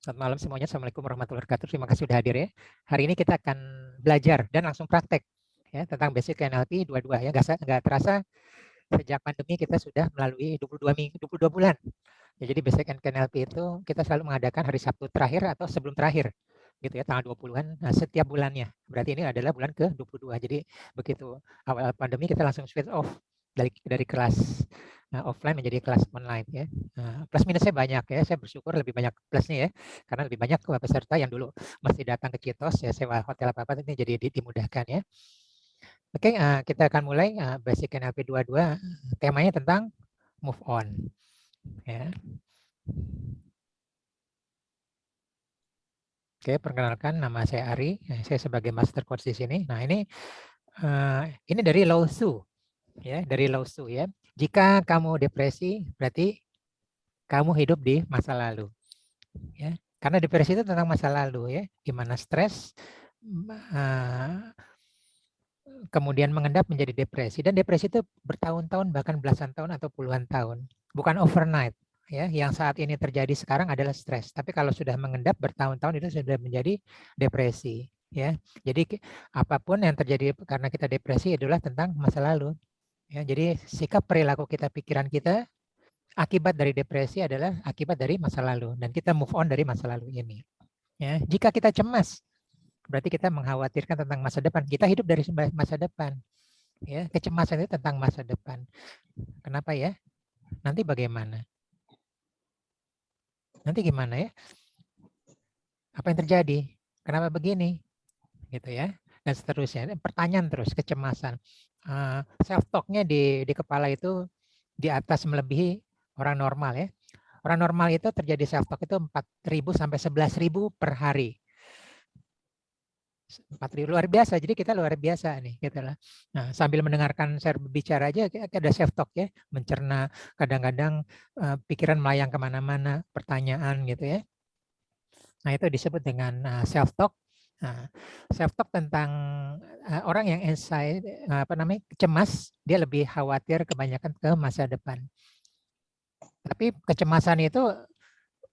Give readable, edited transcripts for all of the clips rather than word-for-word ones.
Selamat malam semuanya. Assalamualaikum warahmatullahi wabarakatuh. Terima kasih sudah hadir ya. Hari ini kita akan belajar dan langsung praktek ya tentang basic NLP 22 ya. Nggak terasa sejak pandemi kita sudah melalui 22 minggu, 22 bulan. Ya, jadi basic NLP itu kita selalu mengadakan hari Sabtu terakhir atau sebelum terakhir gitu ya, tanggal 20-an setiap bulannya. Berarti ini adalah bulan ke-22. Jadi begitu awal pandemi kita langsung switch off dari kelas offline menjadi kelas online ya. Plus minusnya banyak ya. Saya bersyukur lebih banyak plusnya ya, karena lebih banyak peserta yang dulu mesti datang ke Citos ya, sewa hotel apa ini jadi dimudahkan ya. Oke, kita akan mulai basic NLP 22. Temanya tentang move on ya. Oke, perkenalkan nama saya Ari. Saya sebagai master coach di sini. Nah, ini dari Lao Tzu ya, dari Lao Tzu ya. Jika kamu depresi, berarti kamu hidup di masa lalu. Ya, karena depresi itu tentang masa lalu ya, di mana stres kemudian mengendap menjadi depresi, dan depresi itu bertahun-tahun bahkan belasan tahun atau puluhan tahun, bukan overnight ya. Yang saat ini terjadi sekarang adalah stres, tapi kalau sudah mengendap bertahun-tahun itu sudah menjadi depresi ya. Jadi apapun yang terjadi karena kita depresi adalah tentang masa lalu ya. Jadi sikap, perilaku kita, pikiran kita akibat dari depresi adalah akibat dari masa lalu, dan kita move on dari masa lalu ini ya. Jika kita cemas, berarti kita mengkhawatirkan tentang masa depan. Kita hidup dari masa depan ya. Kecemasan itu tentang masa depan. Kenapa ya? Nanti bagaimana? Nanti gimana ya? Apa yang terjadi? Kenapa begini? Gitu ya. Dan seterusnya. Pertanyaan terus, kecemasan. Self talk-nya di kepala itu di atas melebihi orang normal ya. Orang normal itu terjadi self talk itu 4.000 sampai 11.000 per hari. 4.000 luar biasa, jadi kita luar biasa nih gitu lah. Nah, sambil mendengarkan saya berbicara aja ada self talk ya, mencerna, kadang-kadang pikiran melayang kemana-mana, pertanyaan gitu ya. Nah, itu disebut dengan self talk. Nah, self talk tentang orang yang cemas, dia lebih khawatir kebanyakan ke masa depan. Tapi kecemasan itu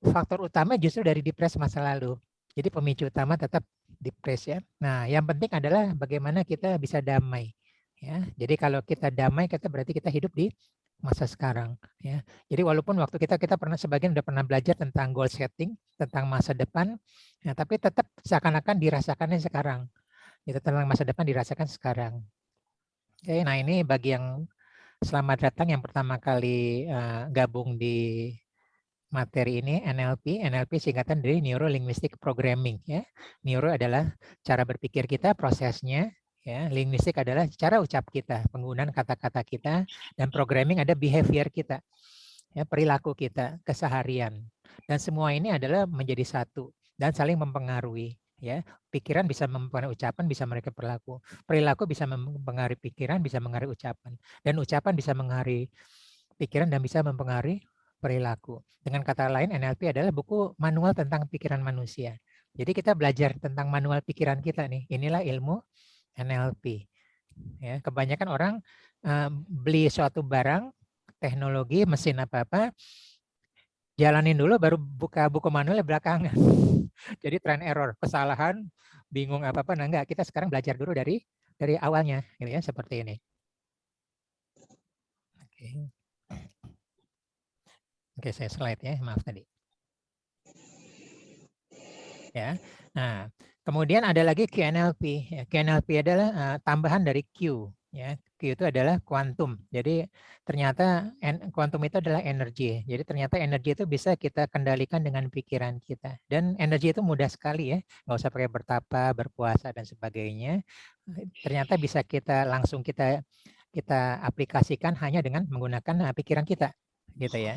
faktor utama justru dari depresi masa lalu. Jadi pemicu utama tetap depresi ya. Nah, yang penting adalah bagaimana kita bisa damai ya. Jadi kalau kita damai, kita berarti kita hidup di masa sekarang ya. Jadi walaupun waktu kita pernah, sebagian udah pernah belajar tentang goal setting, tentang masa depan ya, tapi tetap seakan-akan dirasakannya sekarang. Itu tentang masa depan dirasakan sekarang. Oke, nah ini bagi yang selamat datang yang pertama kali gabung di materi ini, NLP. NLP singkatan dari Neuro Linguistic Programming ya. Neuro adalah cara berpikir kita, prosesnya ya. Linguistik adalah cara ucap kita, penggunaan kata-kata kita, dan programming ada behavior kita. Ya, perilaku kita, keseharian. Dan semua ini adalah menjadi satu dan saling mempengaruhi ya. Pikiran bisa mempengaruhi ucapan, bisa mereka perilaku. Perilaku bisa mempengaruhi pikiran, bisa mempengaruhi ucapan. Dan ucapan bisa mempengaruhi pikiran dan bisa mempengaruhi perilaku. Dengan kata lain, NLP adalah buku manual tentang pikiran manusia. Jadi kita belajar tentang manual pikiran kita nih. Inilah ilmu NLP. Ya, kebanyakan orang beli suatu barang, teknologi, mesin apa-apa, jalanin dulu baru buka buku manualnya belakangan. Jadi trial error, kesalahan, bingung apa-apa. Nah, enggak, kita sekarang belajar dulu dari awalnya gitu ya, seperti ini. Oke. Oke, saya slide ya, maaf tadi. Ya. Nah, kemudian ada lagi QNLP. Ya, QNLP adalah tambahan dari Q. Ya, Q itu adalah kuantum. Jadi ternyata kuantum itu adalah energi. Jadi ternyata energi itu bisa kita kendalikan dengan pikiran kita. Dan energi itu mudah sekali ya, nggak usah pakai bertapa, berpuasa dan sebagainya. Ternyata bisa langsung kita aplikasikan hanya dengan menggunakan pikiran kita, gitu ya.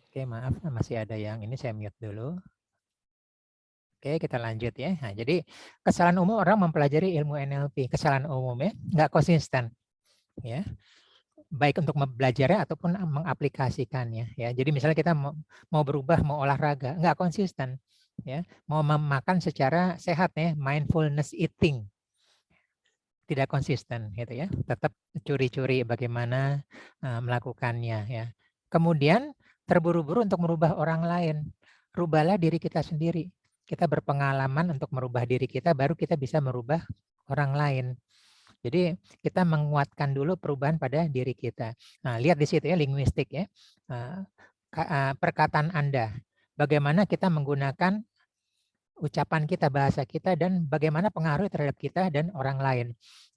Oke, maaf masih ada yang ini, saya mute dulu. Oke, kita lanjut ya. Nah, jadi kesalahan umum orang mempelajari ilmu NLP, kesalahan umum ya, nggak konsisten ya, baik untuk belajarnya ataupun mengaplikasikannya ya. Jadi misalnya kita mau berubah, mau olahraga, nggak konsisten ya, mau makan secara sehat ya, mindfulness eating, tidak konsisten gitu ya, tetap curi-curi bagaimana melakukannya ya. Kemudian terburu-buru untuk merubah orang lain. rubahlah diri kita sendiri. Kita berpengalaman untuk merubah diri kita, baru kita bisa merubah orang lain. Jadi kita menguatkan dulu perubahan pada diri kita. Nah, lihat di situ ya, linguistik ya. Perkataan Anda. Bagaimana kita menggunakan ucapan kita, bahasa kita, dan bagaimana pengaruh terhadap kita dan orang lain.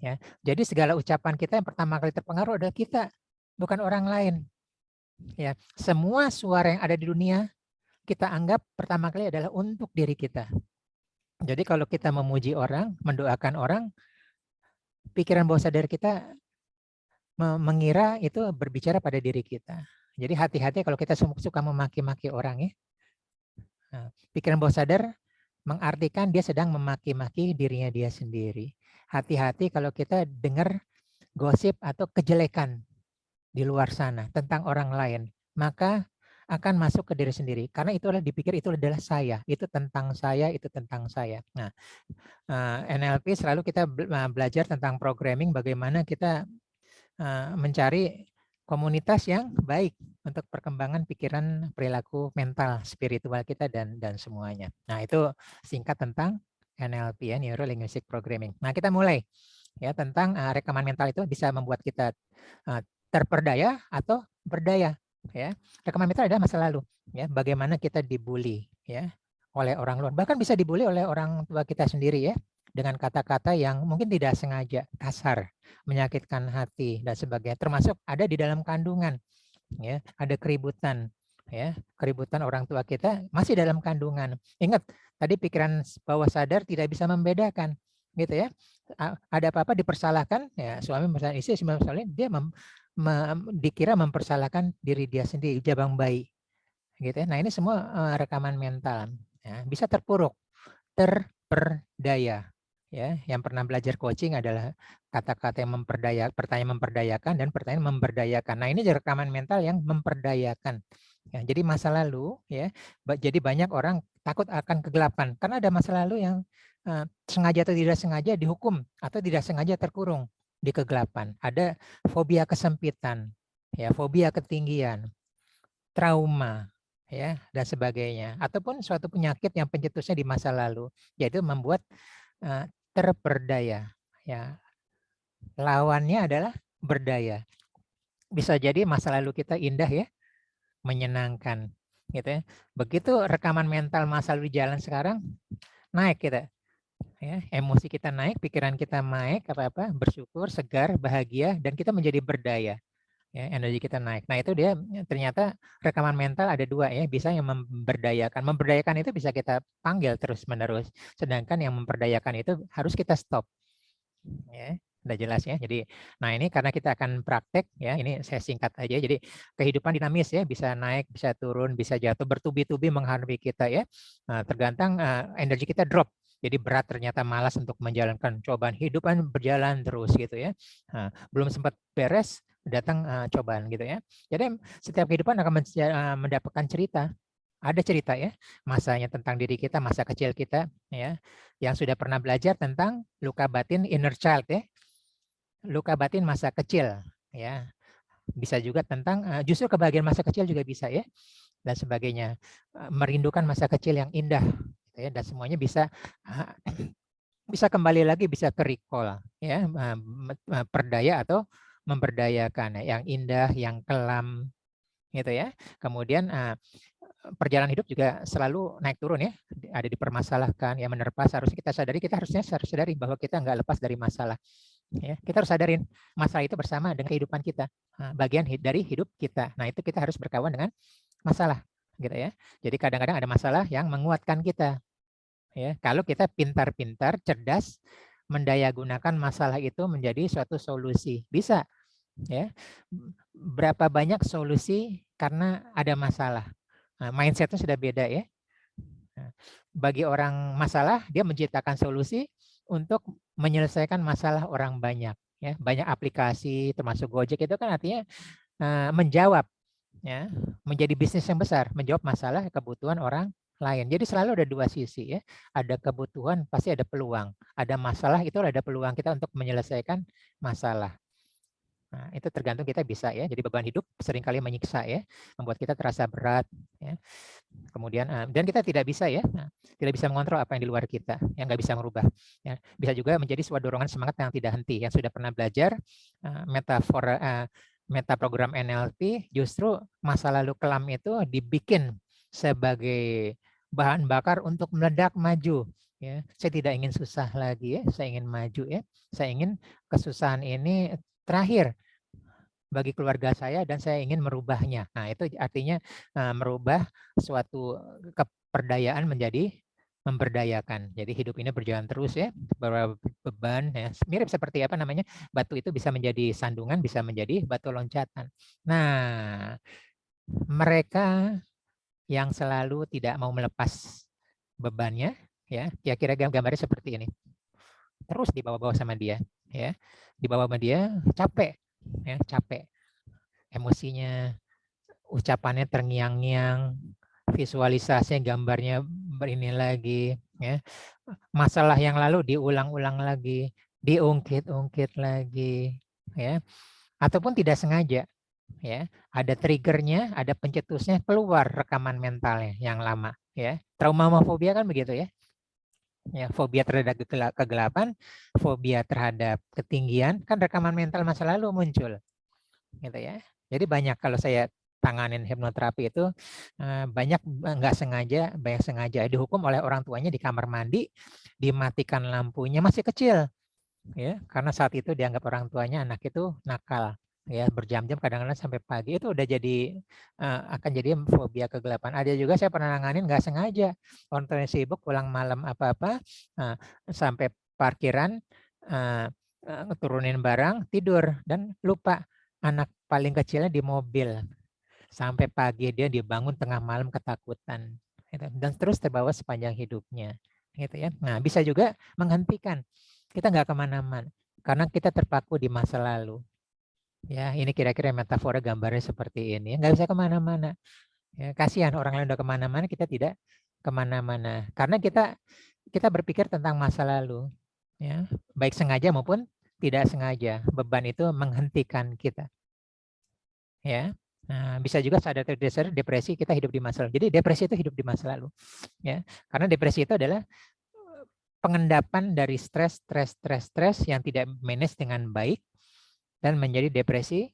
Ya, jadi segala ucapan kita yang pertama kali terpengaruh adalah kita, bukan orang lain. Ya, semua suara yang ada di dunia kita anggap pertama kali adalah untuk diri kita. Jadi kalau kita memuji orang, mendoakan orang, pikiran bawah sadar kita mengira itu berbicara pada diri kita. Jadi hati-hati kalau kita suka memaki-maki orang ya. Nah, pikiran bawah sadar mengartikan dia sedang memaki-maki dirinya dia sendiri. Hati-hati kalau kita dengar gosip atau kejelekan di luar sana tentang orang lain, maka akan masuk ke diri sendiri. Karena itu adalah dipikir itu adalah saya, itu tentang saya, itu tentang saya. Nah, NLP selalu kita belajar tentang programming, bagaimana kita mencari komunitas yang baik untuk perkembangan pikiran, perilaku, mental, spiritual kita dan semuanya. Nah, itu singkat tentang NLP ya, Neuro Linguistic Programming. Nah, kita mulai ya tentang rekaman mental itu bisa membuat kita terperdaya atau berdaya ya. Rekaman mental adalah masa lalu ya, bagaimana kita dibully ya oleh orang luar. Bahkan bisa dibully oleh orang tua kita sendiri ya, dengan kata-kata yang mungkin tidak sengaja, kasar, menyakitkan hati dan sebagainya, termasuk ada di dalam kandungan ya, ada keributan ya, keributan orang tua kita masih dalam kandungan. Ingat tadi pikiran bawah sadar tidak bisa membedakan gitu ya, ada apa-apa dipersalahkan ya, suami misalnya istri misalnya dia dikira mempersalahkan diri dia sendiri, jabang bayi gitu ya. Nah, ini semua rekaman mental ya, bisa terpuruk, terperdaya ya. Yang pernah belajar coaching adalah kata-kata yang pertanyaan memperdayakan dan pertanyaan memberdayakan. Nah, ini rekaman mental yang memperdayakan ya. Jadi masa lalu ya, jadi banyak orang takut akan kegelapan karena ada masa lalu yang sengaja atau tidak sengaja dihukum atau tidak sengaja terkurung di kegelapan. Ada fobia kesempitan ya, fobia ketinggian, trauma ya dan sebagainya, ataupun suatu penyakit yang pencetusnya di masa lalu, yaitu membuat terperdaya ya. Lawannya adalah berdaya. Bisa jadi masa lalu kita indah ya, menyenangkan gitu ya. Begitu rekaman mental masa lalu jalan sekarang, naik kita ya, emosi kita naik, pikiran kita naik, apa-apa, bersyukur, segar, bahagia, dan kita menjadi berdaya. Ya, energi kita naik. Nah, itu dia ternyata rekaman mental ada dua ya, bisa yang memberdayakan. Memberdayakan itu bisa kita panggil terus-menerus, sedangkan yang memperdayakan itu harus kita stop. Ya, udah jelas ya. Jadi, nah ini karena kita akan praktek ya, ini saya singkat aja. Jadi, kehidupan dinamis ya, bisa naik, bisa turun, bisa jatuh, bertubi-tubi menghadapi kita ya. Nah, tergantung energi kita drop. Jadi berat ternyata malas untuk menjalankan cobaan, hidupan berjalan terus gitu ya. Nah, belum sempat beres, datang cobaan gitu ya. Jadi setiap kehidupan akan mendapatkan cerita. Ada cerita ya, masanya tentang diri kita, masa kecil kita ya, yang sudah pernah belajar tentang luka batin inner child ya. Luka batin masa kecil ya. Bisa juga tentang justru kebahagiaan masa kecil juga bisa ya dan sebagainya. Merindukan masa kecil yang indah gitu ya, dan semuanya bisa bisa kembali lagi, bisa ke recall ya, perdaya atau memberdayakan ya, yang indah, yang kelam gitu ya. Kemudian perjalanan hidup juga selalu naik turun ya, ada dipermasalahkan ya, menerpa. Seharusnya kita sadari, kita harus sadari bahwa kita nggak lepas dari masalah ya. Kita harus sadarin masalah itu bersama dengan kehidupan kita, bagian dari hidup kita. Nah, itu kita harus berkawan dengan masalah gitu ya. Jadi kadang-kadang ada masalah yang menguatkan kita ya. Kalau kita pintar-pintar, cerdas, mendayagunakan masalah itu menjadi suatu solusi, bisa ya. Berapa banyak solusi karena ada masalah. Nah, mindsetnya sudah beda ya. Bagi orang masalah, dia menciptakan solusi untuk menyelesaikan masalah orang banyak ya. Banyak aplikasi termasuk Gojek itu kan artinya menjawab ya, menjadi bisnis yang besar, menjawab masalah kebutuhan orang lain. Jadi selalu ada dua sisi ya. Ada kebutuhan, pasti ada peluang. Ada masalah, itu ada peluang kita untuk menyelesaikan masalah. Nah, itu tergantung kita bisa ya. Jadi beban hidup seringkali menyiksa ya, membuat kita terasa berat ya. kemudian dan kita tidak bisa ya, tidak bisa mengontrol apa yang di luar kita, yang nggak bisa merubah. Ya, bisa juga menjadi sebuah dorongan semangat yang tidak henti. Yang sudah pernah belajar metaprogram NLP, justru masa lalu kelam itu dibikin sebagai bahan bakar untuk meledak maju. Ya, saya tidak ingin susah lagi ya, saya ingin maju ya, saya ingin kesusahan ini terakhir bagi keluarga saya dan saya ingin merubahnya. Nah, itu artinya merubah suatu keperdayaan menjadi memberdayakan. Jadi hidup ini berjalan terus ya, beberapa beban ya. Mirip seperti apa namanya? Batu itu bisa menjadi sandungan, bisa menjadi batu loncatan. Nah, mereka yang selalu tidak mau melepas bebannya ya, kira-kira gambarnya seperti ini. Terus dibawa-bawa sama dia ya. Dibawa sama dia capek ya, capek. Emosinya, ucapannya terngiang-ngiang, visualisasinya, gambarnya berini lagi, ya. Masalah yang lalu diulang-ulang lagi, diungkit-ungkit lagi, ya. Ataupun tidak sengaja, ya. Ada triggernya, ada pencetusnya, keluar rekaman mentalnya yang lama, ya. Trauma sama fobia kan begitu ya. Ya, fobia terhadap kegelapan, fobia terhadap ketinggian, kan rekaman mental masa lalu muncul, gitu ya. Jadi banyak kalau saya tanganin hipnoterapi itu banyak nggak sengaja, banyak sengaja dihukum oleh orang tuanya di kamar mandi, dimatikan lampunya masih kecil, ya karena saat itu dianggap orang tuanya anak itu nakal, ya berjam-jam kadang-kadang sampai pagi itu udah jadi akan jadi fobia kegelapan. Ada juga saya pernah nanganin nggak sengaja, orang tuanya sibuk pulang malam apa-apa sampai parkiran turunin barang tidur dan lupa anak paling kecilnya di mobil. Sampai pagi dia dibangun tengah malam ketakutan. Dan terus terbawa sepanjang hidupnya. Gitu ya. Nah, bisa juga menghentikan. Kita nggak kemana-mana. Karena kita terpaku di masa lalu. Ya, ini kira-kira metafora gambarnya seperti ini. Nggak bisa kemana-mana. Ya, kasihan orang lain udah kemana-mana, kita tidak kemana-mana. Karena kita berpikir tentang masa lalu. Ya, baik sengaja maupun tidak sengaja. Beban itu menghentikan kita. Ya, nah, bisa juga sadar atau tidak sadar depresi kita hidup di masa lalu. Jadi depresi itu hidup di masa lalu, ya. Karena depresi itu adalah pengendapan dari stres yang tidak manage dengan baik dan menjadi depresi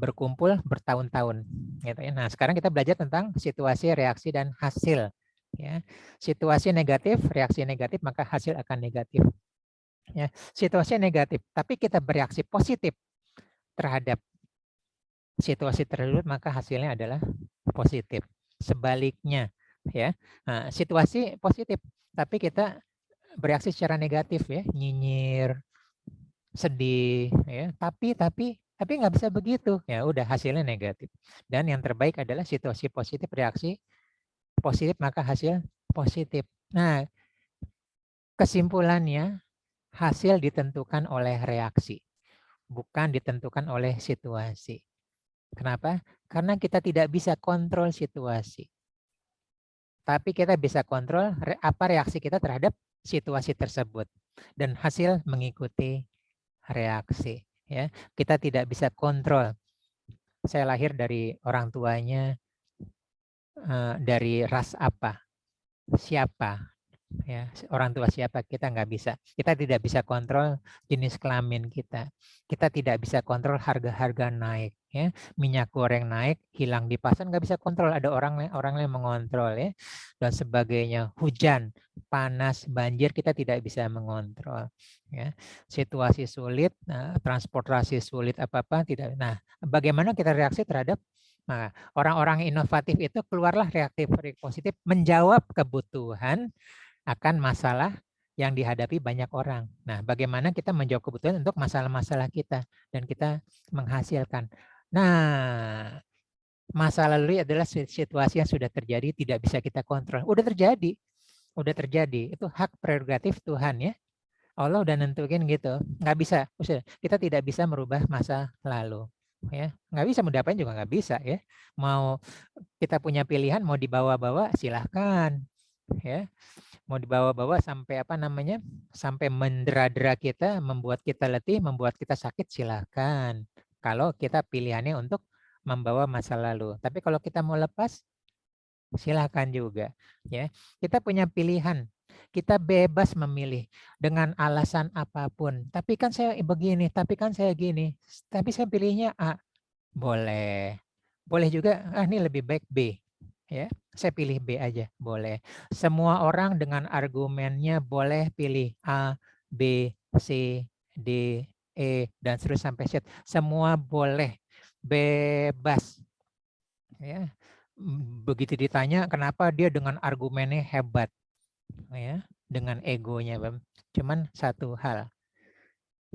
berkumpul bertahun-tahun, gitu ya. Nah, sekarang kita belajar tentang situasi, reaksi dan hasil, ya. Situasi negatif, reaksi negatif, maka hasil akan negatif. Ya, situasi negatif, tapi kita bereaksi positif terhadap situasi tersebut, maka hasilnya adalah positif. Sebaliknya, ya, nah, situasi positif, tapi kita bereaksi secara negatif ya, nyinyir, sedih, ya, tapi nggak bisa begitu, ya udah hasilnya negatif. Dan yang terbaik adalah situasi positif, reaksi positif, maka hasil positif. Nah, kesimpulannya hasil ditentukan oleh reaksi, bukan ditentukan oleh situasi. Kenapa? Karena kita tidak bisa kontrol situasi. Tapi kita bisa kontrol apa reaksi kita terhadap situasi tersebut. Dan hasil mengikuti reaksi. Ya, kita tidak bisa kontrol. Saya lahir dari orang tuanya dari ras apa, siapa. Ya, orang tua siapa kita nggak bisa. Kita tidak bisa kontrol jenis kelamin kita. Kita tidak bisa kontrol harga-harga naik. Ya, minyak goreng naik, hilang di pasar nggak bisa kontrol. Ada orang yang mengontrol ya dan sebagainya. Hujan, panas, banjir kita tidak bisa mengontrol. Ya, situasi sulit, transportasi sulit apa tidak. Nah, bagaimana kita reaksi terhadap nah, orang-orang inovatif itu keluarlah reaktif positif menjawab kebutuhan akan masalah yang dihadapi banyak orang. Nah, bagaimana kita menjawab kebutuhan untuk masalah-masalah kita dan kita menghasilkan. Nah, masa lalu adalah situasi yang sudah terjadi, tidak bisa kita kontrol. Udah terjadi. Itu hak prerogatif Tuhan ya. Allah udah nentuin gitu. Nggak bisa. Kita tidak bisa merubah masa lalu. Ya, nggak bisa, mau diapain juga nggak bisa ya. Mau kita punya pilihan, mau dibawa-bawa silahkan. Ya, mau dibawa-bawa sampai apa namanya, sampai mendera-dera kita, membuat kita letih, membuat kita sakit, silahkan. Kalau kita pilihannya untuk membawa masa lalu. Tapi kalau kita mau lepas, silakan juga ya. Kita punya pilihan. Kita bebas memilih dengan alasan apapun. Tapi kan saya begini, tapi kan saya gini. Tapi saya pilihnya A. Boleh. Boleh juga, ini lebih baik B. Ya, saya pilih B aja, boleh. Semua orang dengan argumennya boleh pilih A, B, C, D, E, dan seterusnya sampai Z. Semua boleh, bebas. Ya, begitu ditanya kenapa dia dengan argumennya hebat, ya, dengan egonya, Bang. Cuman satu hal,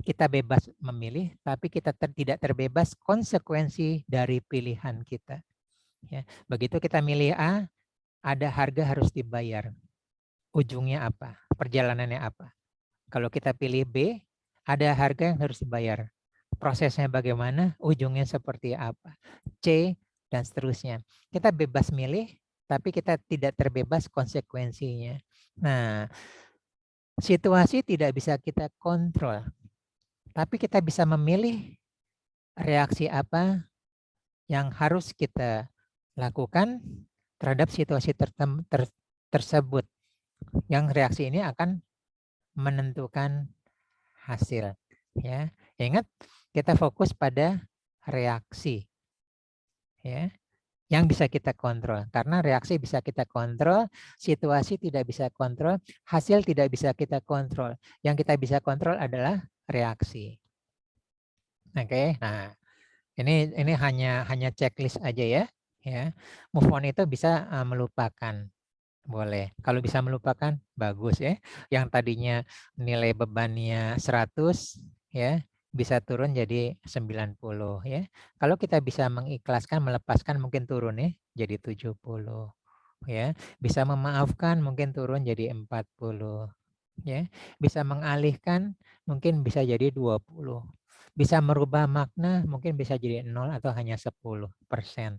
kita bebas memilih, tapi kita tidak terbebas konsekuensi dari pilihan kita. Ya, begitu kita milih A, ada harga harus dibayar. Ujungnya apa? Perjalanannya apa? Kalau kita pilih B, ada harga yang harus dibayar. Prosesnya bagaimana? Ujungnya seperti apa? C, dan seterusnya. Kita bebas milih, tapi kita tidak terbebas konsekuensinya. Nah, situasi tidak bisa kita kontrol, tapi kita bisa memilih reaksi apa yang harus kita lakukan terhadap situasi tersebut. Yang reaksi ini akan menentukan hasil. Ya, ingat kita fokus pada reaksi. Ya, yang bisa kita kontrol. Karena reaksi bisa kita kontrol, situasi tidak bisa kontrol, hasil tidak bisa kita kontrol. Yang kita bisa kontrol adalah reaksi. Oke, nah ini hanya checklist aja ya. Ya, move on itu bisa melupakan. Boleh. Kalau bisa melupakan, bagus ya. Yang tadinya nilai bebannya 100 ya, bisa turun jadi 90 ya. Kalau kita bisa mengikhlaskan, melepaskan mungkin turun ya, jadi 70 ya. Bisa memaafkan mungkin turun jadi 40 ya. Bisa mengalihkan mungkin bisa jadi 20. Bisa merubah makna mungkin bisa jadi 0 atau hanya 10%.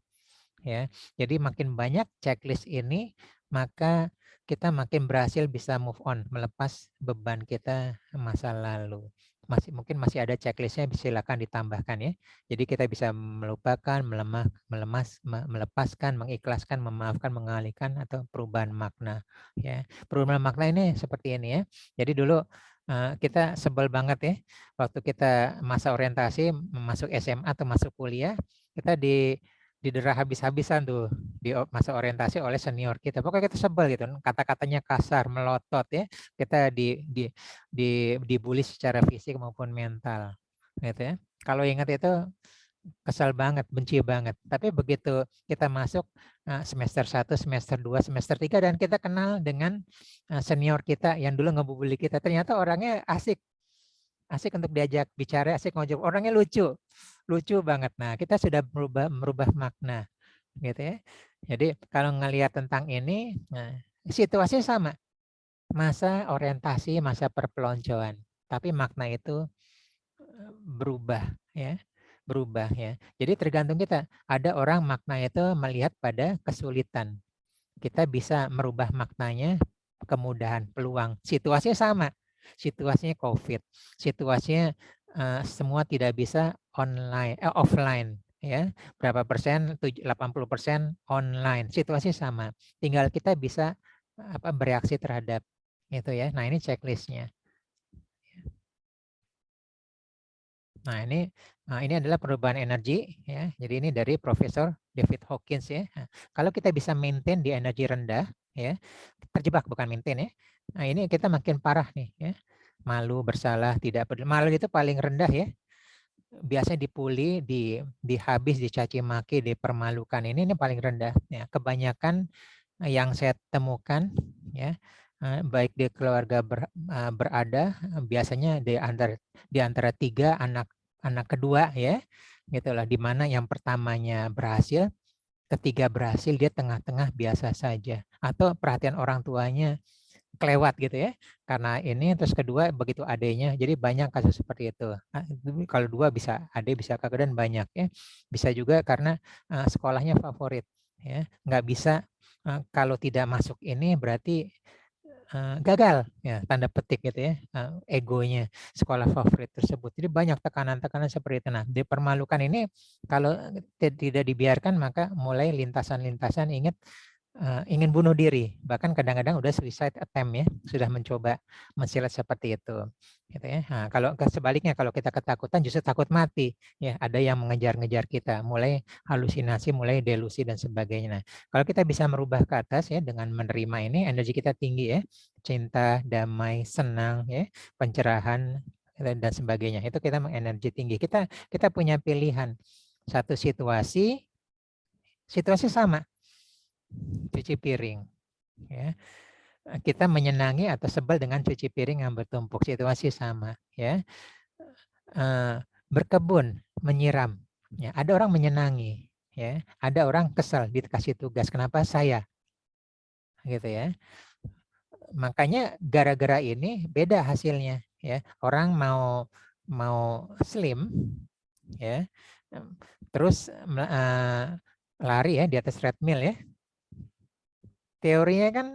Ya, jadi makin banyak checklist ini, maka kita makin berhasil bisa move on, melepas beban kita masa lalu. Mungkin masih ada checklistnya, silakan ditambahkan ya. Jadi kita bisa melupakan, melepaskan, mengikhlaskan, memaafkan, mengalihkan, atau perubahan makna. Ya, perubahan makna ini seperti ini ya. Jadi dulu kita sebel banget ya, waktu kita masa orientasi, masuk SMA atau masuk kuliah, kita didera habis-habisan tuh di masa orientasi oleh senior kita. Pokoknya kita sebel gitu, kata-katanya kasar, melotot ya. Kita dibully secara fisik maupun mental, gitu ya. Kalau ingat itu kesal banget, benci banget. Tapi begitu kita masuk semester 1, semester 2, semester 3 dan kita kenal dengan senior kita yang dulu ngebully kita, ternyata orangnya asik. Asik untuk diajak bicara, asik ngobrol. Orangnya lucu. Lucu banget. Nah, kita sudah merubah makna, gitu ya. Jadi kalau ngelihat tentang ini, nah, situasinya sama. Masa orientasi, masa perpeloncoan. Tapi makna itu berubah ya. Berubah ya. Jadi tergantung kita. Ada orang makna itu melihat pada kesulitan. Kita bisa merubah maknanya kemudahan, peluang. Situasinya sama. Situasinya COVID. Situasinya semua tidak bisa offline ya. Berapa persen? 80% online. Situasi sama. Tinggal kita bisa bereaksi terhadap itu ya. Nah, ini checklistnya. Nah, ini adalah perubahan energi ya. Jadi ini dari Profesor David Hawkins ya. Nah, kalau kita bisa maintain di energi rendah ya, terjebak bukan maintain ya. Nah, ini kita makin parah nih ya. Malu, bersalah, tidak peduli. Malu itu paling rendah ya. Biasanya dipuli, dihabis, dicaci maki, dipermalukan. Ini paling rendah ya. Kebanyakan yang saya temukan ya, baik di keluarga berada, biasanya di antara 3 anak kedua ya, gitulah, di mana yang pertamanya berhasil, ketiga berhasil, dia tengah-tengah biasa saja, atau perhatian orang tuanya kelewat gitu ya, karena ini, terus kedua begitu adanya, jadi banyak kasus seperti itu. Kalau 2 bisa adik, bisa kakak, dan banyak ya. Bisa juga karena sekolahnya favorit ya, nggak bisa. Kalau tidak masuk ini berarti gagal ya, tanda petik gitu ya, egonya sekolah favorit tersebut. Jadi banyak tekanan-tekanan seperti itu. Nah, dipermalukan ini kalau tidak dibiarkan, maka mulai lintasan-lintasan, ingat ingin bunuh diri, bahkan kadang-kadang udah suicide attempt ya, sudah mencoba mensilet seperti itu, gitu ya. Nah, kalau sebaliknya kalau kita ketakutan justru takut mati, ya ada yang mengejar-ngejar kita, mulai halusinasi, mulai delusi dan sebagainya. Nah, kalau kita bisa merubah ke atas ya dengan menerima ini, energi kita tinggi ya, cinta, damai, senang ya, pencerahan dan sebagainya. Itu kita mengenergi tinggi. Kita punya pilihan satu situasi sama cuci piring ya, kita menyenangi atau sebel dengan cuci piring yang bertumpuk, situasi sama ya. Berkebun, menyiram ya, ada orang menyenangi ya, ada orang kesal dikasih tugas, kenapa saya, gitu ya. Makanya gara-gara ini beda hasilnya ya, orang mau slim ya, terus lari ya di atas treadmill ya, teorinya kan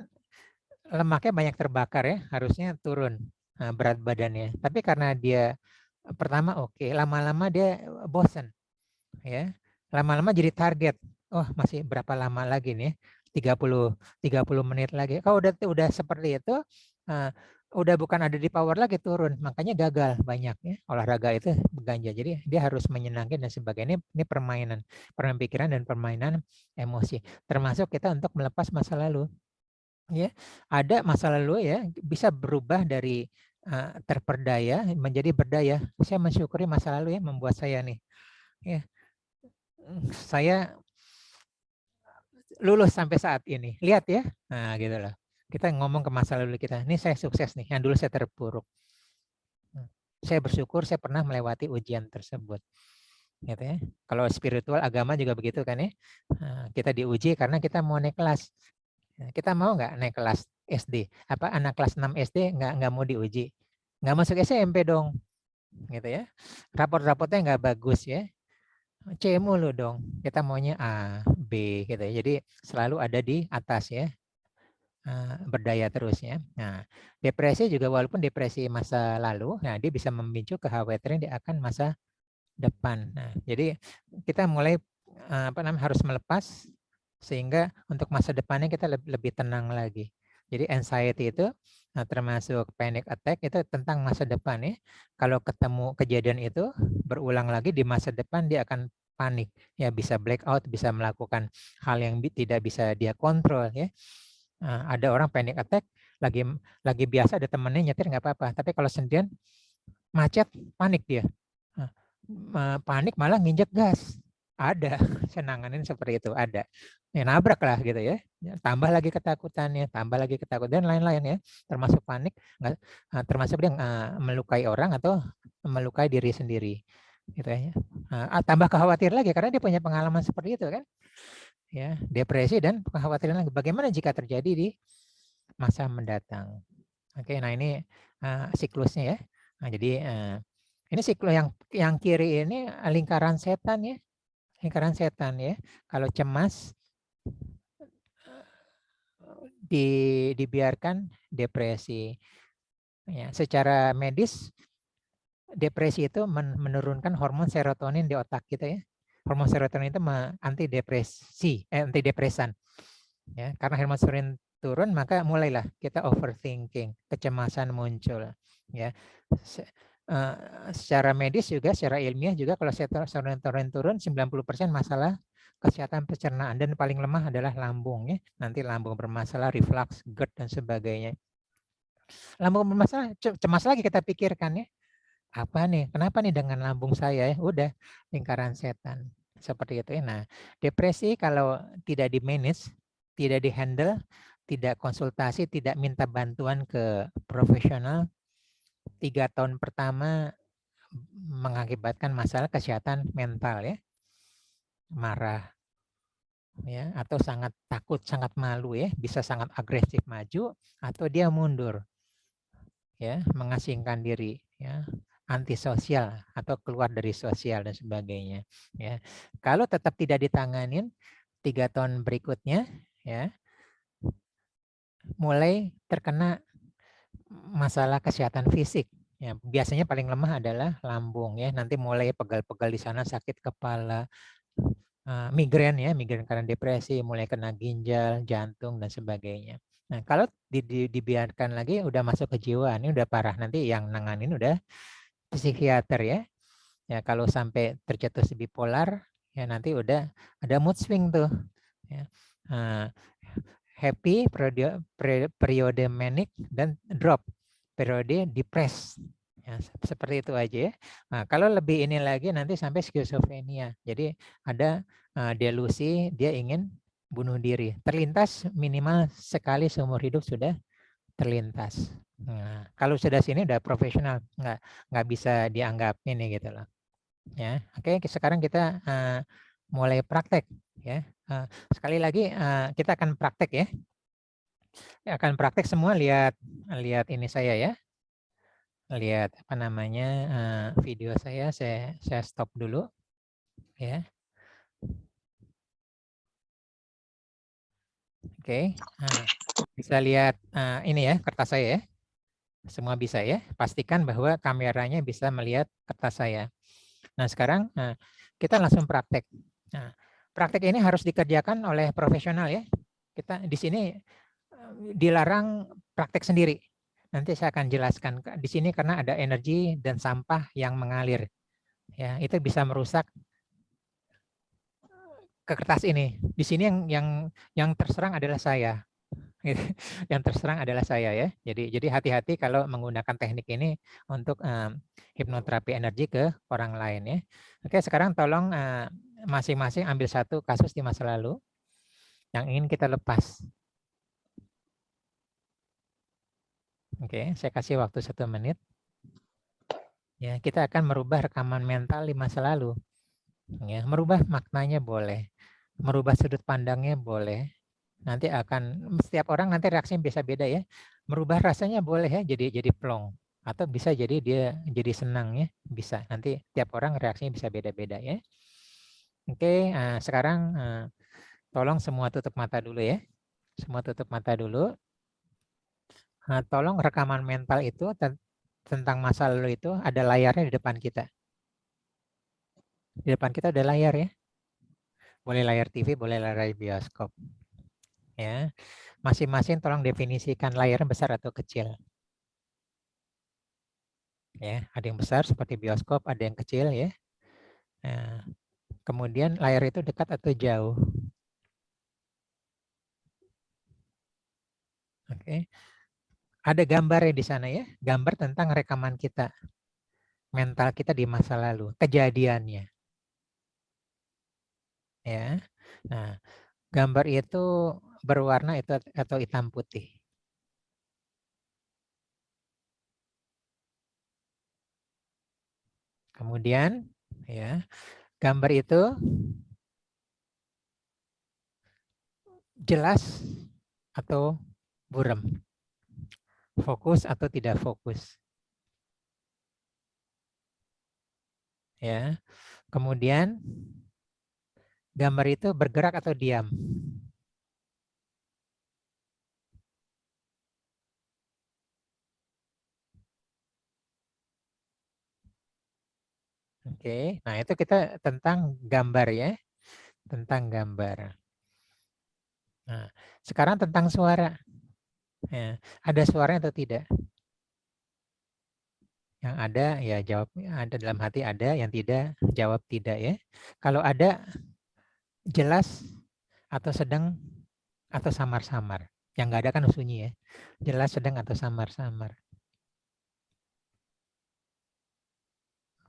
lemaknya banyak terbakar ya, harusnya turun berat badannya. Tapi karena dia pertama oke, lama-lama dia bosan ya. Lama-lama jadi target. Oh, masih berapa lama lagi nih? 30 menit lagi. Kalau udah seperti itu, udah bukan ada di power lagi, turun. Makanya gagal banyak ya. Olahraga itu beganja. Jadi dia harus menyenangkan dan sebagainya. Ini permainan pikiran dan permainan emosi. Termasuk kita untuk melepas masa lalu. Ya, ada masa lalu ya bisa berubah dari terperdaya menjadi berdaya. Saya mensyukuri masa lalu ya membuat saya nih, ya, saya lulus sampai saat ini. Lihat ya, nah gitu loh. Kita ngomong ke masa lalu kita, ini saya sukses nih, yang dulu saya terpuruk. Saya bersyukur saya pernah melewati ujian tersebut. Gitu ya. Kalau spiritual agama juga begitu kan ya. Kita diuji karena kita mau naik kelas. Kita mau nggak naik kelas SD? Apa anak kelas 6 SD nggak mau diuji? Nggak masuk SMP dong, gitu ya. Raport-raportnya nggak bagus ya. C mulu dong. Kita maunya A, B, gitu ya. Jadi selalu ada di atas ya. Berdaya terus ya. Nah, depresi juga walaupun depresi masa lalu, nah dia bisa memicu kekhawatiran dia akan masa depan. Nah, jadi kita mulai harus melepas sehingga untuk masa depannya kita lebih tenang lagi. Jadi anxiety itu termasuk panic attack itu tentang masa depan ya. Kalau ketemu kejadian itu berulang lagi di masa depan dia akan panik ya, bisa blackout, bisa melakukan hal yang tidak bisa dia kontrol ya. Ada orang panic attack lagi biasa ada temennya nyetir nggak apa-apa, tapi kalau sendirian macet panik dia. Panik malah nginjek gas. Ada, saya nanganin seperti itu, ada. Ya, nabrak lah gitu ya. Tambah lagi ketakutannya, tambah lagi ketakutan, dan lain-lain ya. Termasuk panik, termasuk dia melukai orang atau melukai diri sendiri. Gitu ya. Tambah khawatir lagi karena dia punya pengalaman seperti itu kan. Ya, depresi dan kekhawatiran lagi. Bagaimana jika terjadi di masa mendatang? Oke, nah ini siklusnya ya. Nah, jadi ini siklus yang kiri ini lingkaran setan ya. Lingkaran setan ya. Kalau cemas dibiarkan depresi. Ya, secara medis depresi itu menurunkan hormon serotonin di otak kita ya. Hormon serotonin itu antidepresan. Ya, karena hormon serotonin turun maka mulailah kita overthinking, kecemasan muncul ya. Secara medis juga, secara ilmiah juga kalau serotonin turun 90% masalah kesehatan pencernaan, dan paling lemah adalah lambung ya. Nanti lambung bermasalah, reflux, GERD dan sebagainya. Lambung bermasalah, cemas lagi kita pikirkan ya. Apa nih? Kenapa nih dengan lambung saya ya? Udah lingkaran setan. Seperti itu ya. Nah, depresi kalau tidak di-manage, tidak di-handle, tidak konsultasi, tidak minta bantuan ke profesional, 3 tahun pertama mengakibatkan masalah kesehatan mental ya. Marah ya, atau sangat takut, sangat malu ya, bisa sangat agresif maju atau dia mundur ya, mengasingkan diri ya, antisosial atau keluar dari sosial dan sebagainya ya. Kalau tetap tidak ditanganin 3 tahun berikutnya ya, mulai terkena masalah kesehatan fisik ya. Biasanya paling lemah adalah lambung ya, nanti mulai pegal-pegal di sana, sakit kepala, migrain ya, migrain karena depresi, mulai kena ginjal, jantung dan sebagainya. Nah, kalau dibiarkan lagi udah masuk ke jiwa, ini udah parah. Nanti yang nanganin udah psikiater ya. Ya kalau sampai tercetus bipolar, ya nanti udah ada mood swing tuh. Ya. Happy, periode manic, dan drop, periode depressed. Ya, seperti itu aja ya. Nah, kalau lebih ini lagi nanti sampai skizofrenia. Jadi ada delusi, dia ingin bunuh diri. Terlintas minimal sekali seumur hidup sudah terlintas. Nah, kalau sudah sini udah profesional, nggak bisa dianggap ini gitu loh. Ya, oke. Sekarang kita mulai praktek ya. Sekali lagi kita akan praktek ya. Akan praktek semua, lihat ini saya ya. Lihat apa namanya video saya stop dulu ya. Oke. Bisa lihat ini ya kertas saya ya. Semua bisa ya. Pastikan bahwa kameranya bisa melihat kertas saya. Nah, sekarang kita langsung praktek. Nah, praktek ini harus dikerjakan oleh profesional ya. Kita di sini dilarang praktek sendiri. Nanti saya akan jelaskan di sini karena ada energi dan sampah yang mengalir. Ya, itu bisa merusak ke kertas ini. Di sini yang terserang adalah saya. Yang terserang adalah saya ya. Jadi hati-hati kalau menggunakan teknik ini untuk hipnoterapi energi ke orang lain ya. Oke, sekarang tolong masing-masing ambil satu kasus di masa lalu yang ingin kita lepas. Oke, saya kasih waktu 1 menit. Ya, kita akan merubah rekaman mental di masa lalu. Ya, merubah maknanya boleh, merubah sudut pandangnya boleh. Nanti akan setiap orang nanti reaksinya bisa beda ya. Merubah rasanya boleh ya, jadi plong, atau bisa jadi dia jadi senang ya, bisa. Nanti tiap orang reaksinya bisa beda-beda ya. Oke, sekarang tolong semua tutup mata dulu ya. Semua tutup mata dulu. Tolong rekaman mental itu tentang masa lalu itu ada layarnya di depan kita. Di depan kita ada layar ya. Boleh layar TV, boleh layar bioskop. Ya, masing-masing tolong definisikan layarnya besar atau kecil. Ya, ada yang besar seperti bioskop, ada yang kecil ya. Nah, kemudian layar itu dekat atau jauh. Oke. Ada gambarnya di sana ya, gambar tentang rekaman kita, mental kita di masa lalu, kejadiannya. Ya. Nah, gambar itu berwarna itu atau hitam putih. Kemudian ya, gambar itu jelas atau buram, fokus atau tidak fokus. Ya. Kemudian gambar itu bergerak atau diam. Oke, nah itu kita tentang gambar ya, tentang gambar. Nah, sekarang tentang suara. Ya, ada suaranya atau tidak? Yang ada ya jawab, ada dalam hati ada, yang tidak jawab tidak ya. Kalau ada jelas atau sedang atau samar-samar. Yang nggak ada kan sunyi ya. Jelas, sedang atau samar-samar.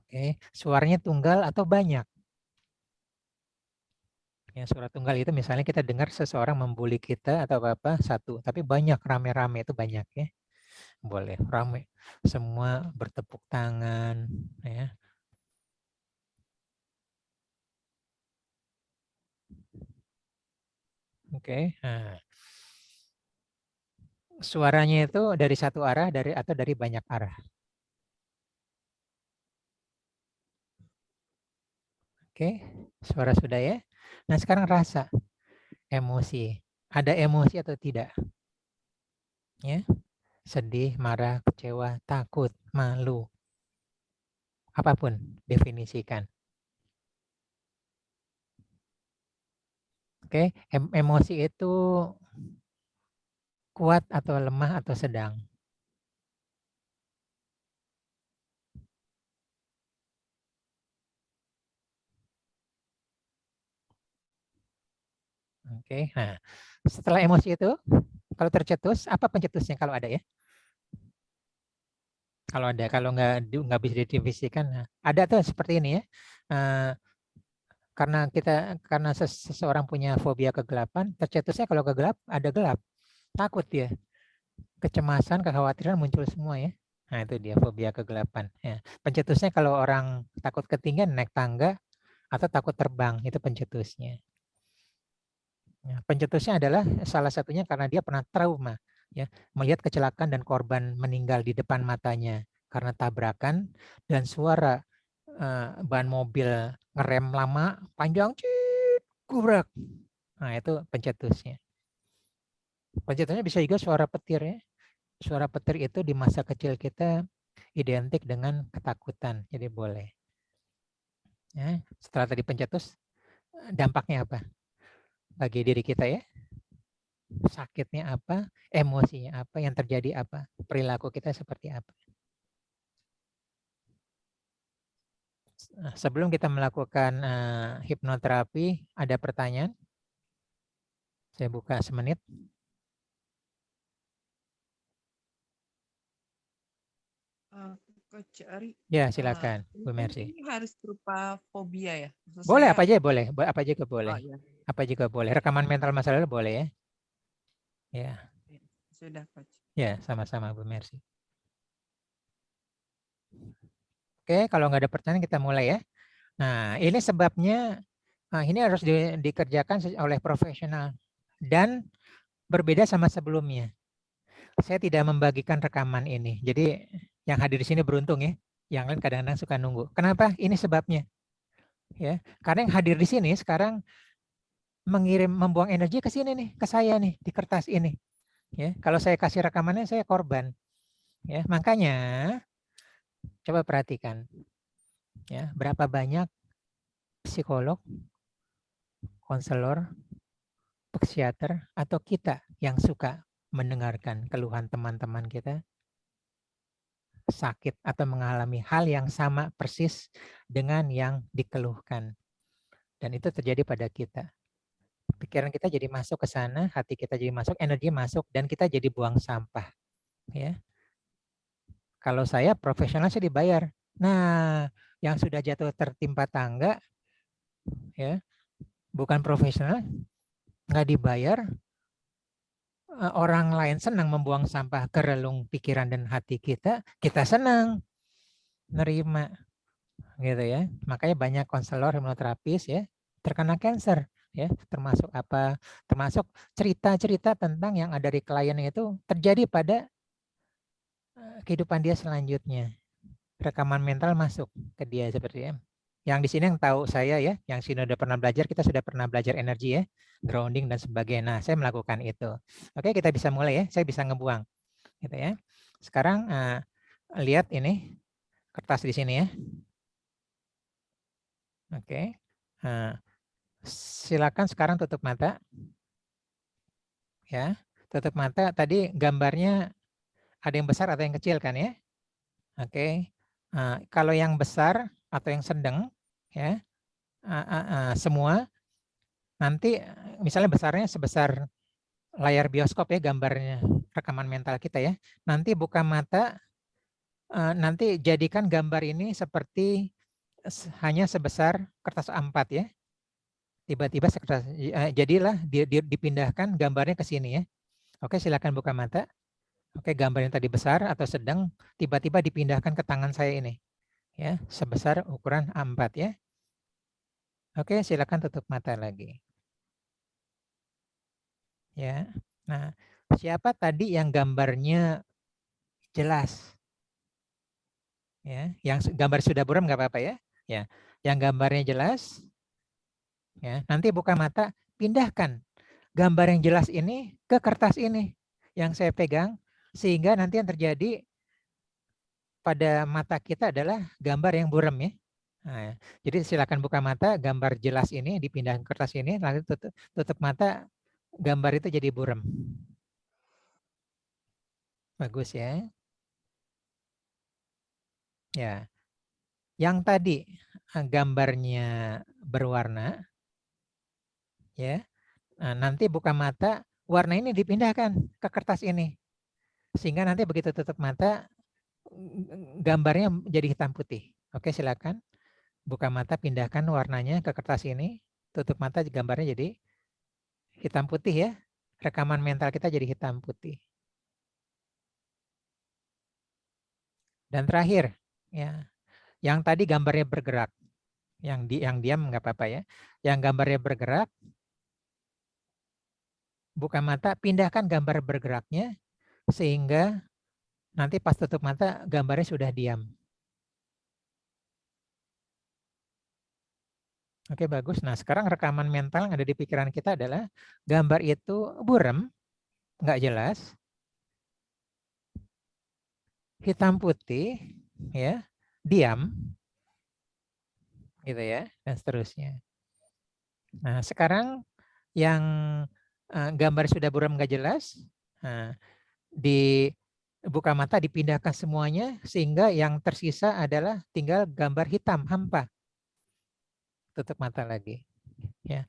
Oke, suaranya tunggal atau banyak? Ya, suara tunggal itu misalnya kita dengar seseorang membuli kita atau apa satu, tapi banyak, rame-rame itu banyak ya. Boleh rame, semua bertepuk tangan ya. Oke. Nah, suaranya itu dari satu arah atau dari banyak arah. Oke, suara sudah ya. Nah, sekarang rasa, emosi. Ada emosi atau tidak? Ya, sedih, marah, kecewa, takut, malu. Apapun definisikan. Oke, emosi itu kuat atau lemah atau sedang? Oke, nah setelah emosi itu, kalau tercetus, apa pencetusnya kalau ada ya? Kalau ada, kalau nggak bisa didefinisikan, nah, ada tuh seperti ini ya. Eh, karena seseorang punya fobia kegelapan, tercetusnya kalau kegelap ada gelap, takut dia, kecemasan, kekhawatiran muncul semua ya. Nah itu dia fobia kegelapan. Ya. Pencetusnya kalau orang takut ketinggian naik tangga atau takut terbang, itu pencetusnya. Ya, pencetusnya adalah salah satunya karena dia pernah trauma, ya, melihat kecelakaan dan korban meninggal di depan matanya karena tabrakan dan suara ban mobil ngerem lama, panjang, cit, gubrak. Nah itu pencetusnya. Pencetusnya bisa juga suara petir ya. Suara petir itu di masa kecil kita identik dengan ketakutan, jadi boleh. Ya, setelah tadi pencetus, dampaknya apa bagi diri kita ya? Sakitnya apa, emosinya apa, yang terjadi apa, perilaku kita seperti apa. Sebelum kita melakukan hipnoterapi, ada pertanyaan? Saya buka semenit. Coach Ari, Ya, silakan, ini Bu kan Mercy. ini harus berupa fobia ya? Maksud Boleh saya, apa aja boleh, apa aja juga oh boleh. ya, Apa juga boleh. Rekaman mental masa lalu boleh ya. Ya, sudah Coach. ya sama-sama Bu Mercy. Oke, kalau nggak ada pertanyaan kita mulai ya. Nah, ini sebabnya ini harus dikerjakan oleh profesional dan berbeda sama sebelumnya. Saya tidak membagikan rekaman ini. Jadi yang hadir di sini beruntung ya. Yang lain kadang-kadang suka nunggu. Kenapa? Ini sebabnya. Ya, karena yang hadir di sini sekarang membuang energi ke sini nih, ke saya nih di kertas ini. Ya, kalau saya kasih rekamannya saya korban. Ya, makanya coba perhatikan ya, berapa banyak psikolog, konselor, psikiater atau kita yang suka mendengarkan keluhan teman-teman kita sakit atau mengalami hal yang sama persis dengan yang dikeluhkan. Dan itu terjadi pada kita. Pikiran kita jadi masuk ke sana, hati kita jadi masuk, energi masuk, dan kita jadi buang sampah. Ya, kalau saya profesional saya dibayar. Nah, yang sudah jatuh tertimpa tangga, ya, bukan profesional, nggak dibayar, orang lain senang membuang sampah ke relung pikiran dan hati kita, kita senang nerima, gitu ya. Makanya banyak konselor hipnoterapis ya terkena cancer ya, termasuk apa? Termasuk cerita-cerita tentang yang ada di klien itu terjadi pada kehidupan dia selanjutnya. Rekaman mental masuk ke dia seperti ya. Yang di sini yang tahu saya ya, yang sini udah pernah belajar, kita sudah pernah belajar energi ya, grounding dan sebagainya. Nah, saya melakukan itu. Oke, kita bisa mulai ya. Saya bisa ngebuang, gitu ya. Sekarang lihat ini kertas di sini ya. Oke, silakan sekarang tutup mata, ya. Tutup mata. Tadi gambarnya ada yang besar atau yang kecil kan ya? Oke. Kalau yang besar atau yang sedang, ya, semua nanti misalnya besarnya sebesar layar bioskop ya gambarnya rekaman mental kita ya. Nanti buka mata, nanti jadikan gambar ini seperti hanya sebesar kertas A4 ya. Tiba-tiba jadilah dipindahkan gambarnya ke sini ya. Oke, silakan buka mata. Oke, gambar yang tadi besar atau sedang tiba-tiba dipindahkan ke tangan saya ini ya, sebesar ukuran A4 ya. Oke, silakan tutup mata lagi. Ya. Nah, siapa tadi yang gambarnya jelas? Ya, yang gambar sudah buram nggak apa-apa ya. Ya, yang gambarnya jelas, ya. Nanti buka mata, pindahkan gambar yang jelas ini ke kertas ini yang saya pegang, sehingga nanti yang terjadi pada mata kita adalah gambar yang buram ya. Nah, jadi silakan buka mata, gambar jelas ini dipindah ke kertas ini, lalu tutup mata, gambar itu jadi buram. Bagus ya. Ya, yang tadi gambarnya berwarna, ya. Nah, nanti buka mata, warna ini dipindahkan ke kertas ini, sehingga nanti begitu tutup mata, gambarnya jadi hitam putih. Oke, silakan buka mata, pindahkan warnanya ke kertas ini, tutup mata, gambarnya jadi hitam putih ya. Rekaman mental kita jadi hitam putih. Dan terakhir, ya, yang tadi gambarnya bergerak, yang diam nggak apa-apa ya. Yang gambarnya bergerak, buka mata, pindahkan gambar bergeraknya sehingga nanti pas tutup mata gambarnya sudah diam. Oke, bagus. Nah, sekarang rekaman mental yang ada di pikiran kita adalah gambar itu buram, nggak jelas, hitam putih, ya, diam, gitu ya, dan seterusnya. Nah, sekarang yang gambar sudah buram nggak jelas, nah, dibuka mata, dipindahkan semuanya sehingga yang tersisa adalah tinggal gambar hitam hampa. Tutup mata lagi, ya.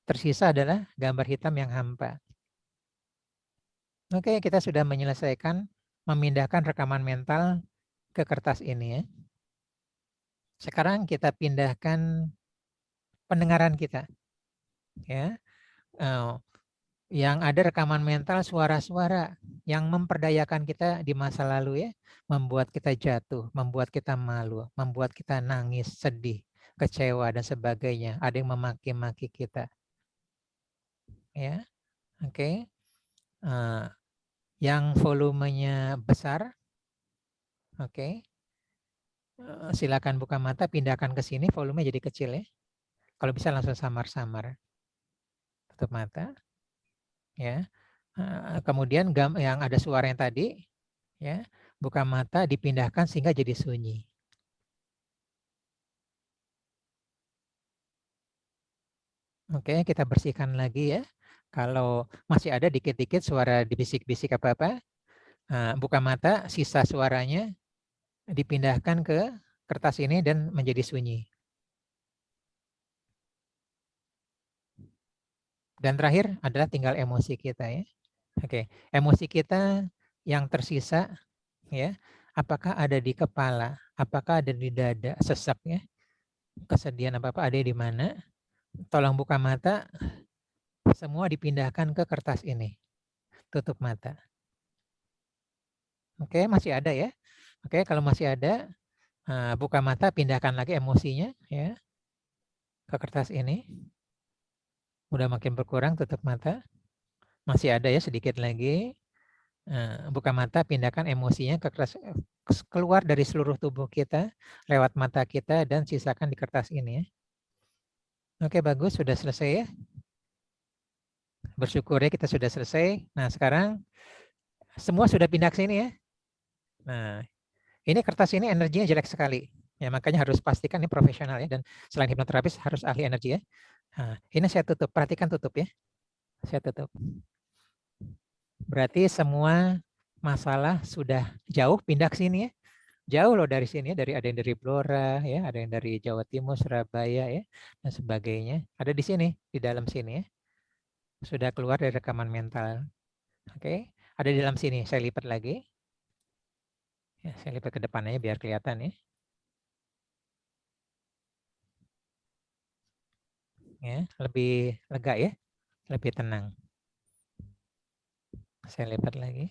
Tersisa adalah gambar hitam yang hampa. Oke, kita sudah menyelesaikan memindahkan rekaman mental ke kertas ini ya. Sekarang kita pindahkan pendengaran kita, ya. Yang ada rekaman mental suara-suara yang memperdayakan kita di masa lalu ya, membuat kita jatuh, membuat kita malu, membuat kita nangis, sedih, kecewa dan sebagainya. Ada yang memaki-maki kita, ya. Oke. Yang volumenya besar, oke. Silakan buka mata, pindahkan ke sini, volume jadi kecil ya. Kalau bisa langsung samar-samar. Tutup mata, ya. Kemudian yang ada suara yang tadi, ya, buka mata, dipindahkan sehingga jadi sunyi. Oke, kita bersihkan lagi ya. Kalau masih ada dikit-dikit suara dibisik-bisik apa-apa, buka mata, sisa suaranya dipindahkan ke kertas ini dan menjadi sunyi. Dan terakhir adalah tinggal emosi kita ya. Oke, emosi kita yang tersisa ya, apakah ada di kepala, apakah ada di dada, sesak ya, kesedihan apa-apa ada di mana? Tolong buka mata, semua dipindahkan ke kertas ini. Tutup mata. Oke, masih ada ya. Oke, kalau masih ada, buka mata, pindahkan lagi emosinya ya ke kertas ini. Udah makin berkurang, tutup mata. Masih ada ya sedikit lagi. Buka mata, pindahkan emosinya ke kertas, keluar dari seluruh tubuh kita lewat mata kita dan sisakan di kertas ini ya. Oke, bagus, sudah selesai ya. Bersyukur ya kita sudah selesai. Nah, sekarang semua sudah pindah ke sini ya. Nah, ini kertas ini energinya jelek sekali. Ya, makanya harus pastikan ini profesional ya, dan selain hipnoterapis harus ahli energi ya. Nah, ini saya tutup, perhatikan tutup ya. Saya tutup. Berarti semua masalah sudah jauh pindah ke sini ya. Jauh loh dari sini ya, ada yang dari Blora ya, ada yang dari Jawa Timur, Surabaya ya, dan sebagainya. Ada di sini, di dalam sini ya. Sudah keluar dari rekaman mental. Oke, ada di dalam sini. Saya lipat lagi. Ya, saya lipat ke depannya biar kelihatan ya. Ya, lebih lega ya, lebih tenang. Saya lipat lagi.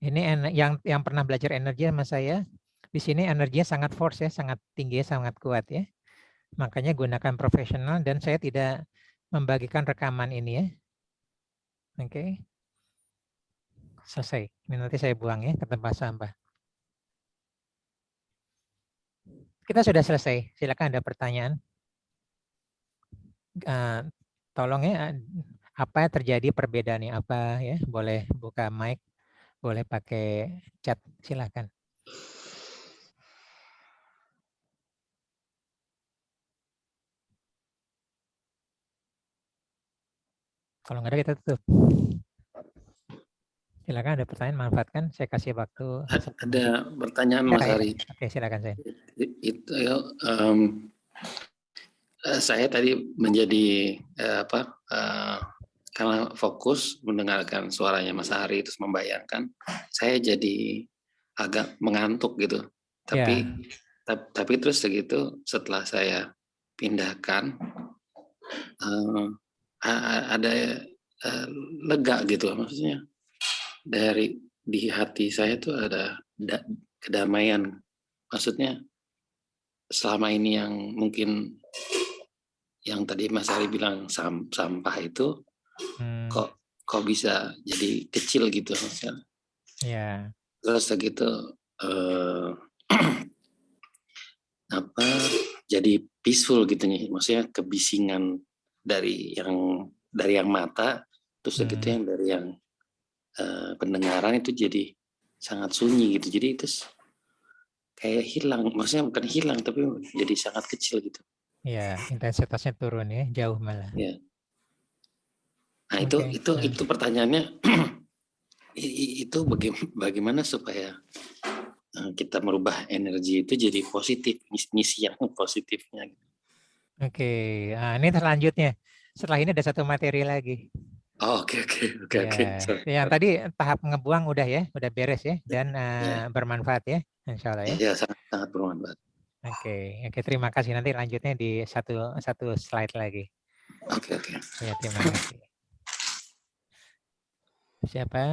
Ini yang pernah belajar energi sama saya. Di sini energinya sangat force ya, sangat tinggi, sangat kuat ya. Makanya gunakan profesional dan saya tidak membagikan rekaman ini ya. Oke. Selesai. Ini nanti saya buang ya ke tempat sampah. Kita sudah selesai. Silakan ada pertanyaan. Tolong ya, apa yang terjadi perbedaannya apa ya? Boleh buka mic, boleh pakai chat, silakan. Kalau nggak ada kita tutup. Silakan, ada pertanyaan, manfaatkan. Saya kasih waktu. Ada pertanyaan Mas Hari. Oke, silakan saya. Itu saya tadi menjadi karena fokus mendengarkan suaranya Mas Hari terus membayangkan, saya jadi agak mengantuk gitu. Tapi terus segitu setelah saya pindahkan ada lega gitu, maksudnya di hati saya tuh ada kedamaian. Maksudnya selama ini yang mungkin yang tadi Mas Ari bilang sampah itu kok bisa jadi kecil gitu maksudnya. Ya. Terus segitu jadi peaceful gitu nih, maksudnya kebisingan dari yang mata, terus segitu yang dari yang pendengaran itu jadi sangat sunyi gitu. Jadi itu kayak hilang, maksudnya bukan hilang tapi jadi sangat kecil gitu. Ya, intensitasnya turun ya, jauh malah. Ya. Nah, itu pertanyaannya itu bagaimana supaya kita merubah energi itu jadi positif, misi yang positifnya. Oke, nah, ini selanjutnya. Setelah ini ada satu materi lagi. Oke. Yang tadi tahap ngebuang udah ya, udah beres ya, dan bermanfaat ya, insya Allah ya. Iya, sangat bermanfaat. Oke, terima kasih. Nanti lanjutnya di satu slide lagi. Oke. Ya, terima kasih. Siapa?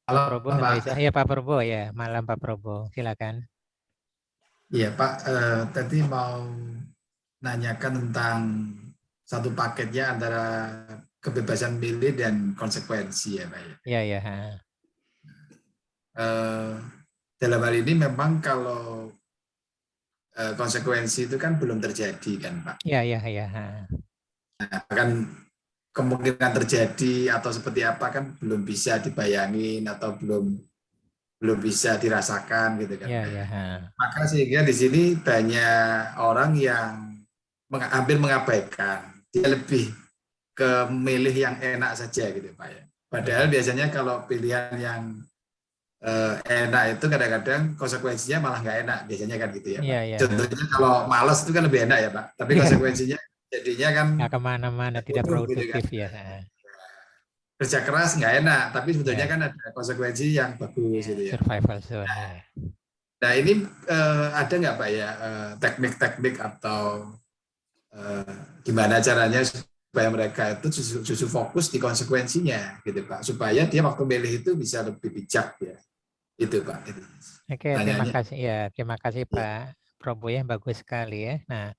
Pak Probo, ya Pak Probo ya, malam Pak Probo, silakan. Iya Pak, tadi mau nanyakan tentang satu paketnya antara kebebasan milih dan konsekuensi ya Pak. Iya. Dalam hal ini memang kalau konsekuensi itu kan belum terjadi kan Pak. Iya. Nah, kan kemungkinan terjadi atau seperti apa kan belum bisa dibayangin atau belum bisa dirasakan gitu kan. Iya. Maka sehingga di sini banyak orang yang hampir mengabaikan, dia lebih ke milih yang enak saja gitu Pak ya. Padahal biasanya kalau pilihan yang enak itu kadang-kadang konsekuensinya malah nggak enak biasanya kan gitu ya Pak. Contohnya kalau malas itu kan lebih enak ya Pak, tapi konsekuensinya jadinya kan nggak kemana-mana, tidak produktif gitu kan. Ya. Kerja keras nggak enak, tapi sebetulnya kan ada konsekuensi yang bagus gitu ya. Survival zone. Nah ini ada nggak Pak ya teknik-teknik atau gimana caranya supaya mereka itu justru fokus di konsekuensinya gitu Pak, supaya dia waktu milih itu bisa lebih bijak ya. Itu Pak. Oke, terima kasih ya, terima kasih Pak Probo ya, bagus sekali ya. Nah,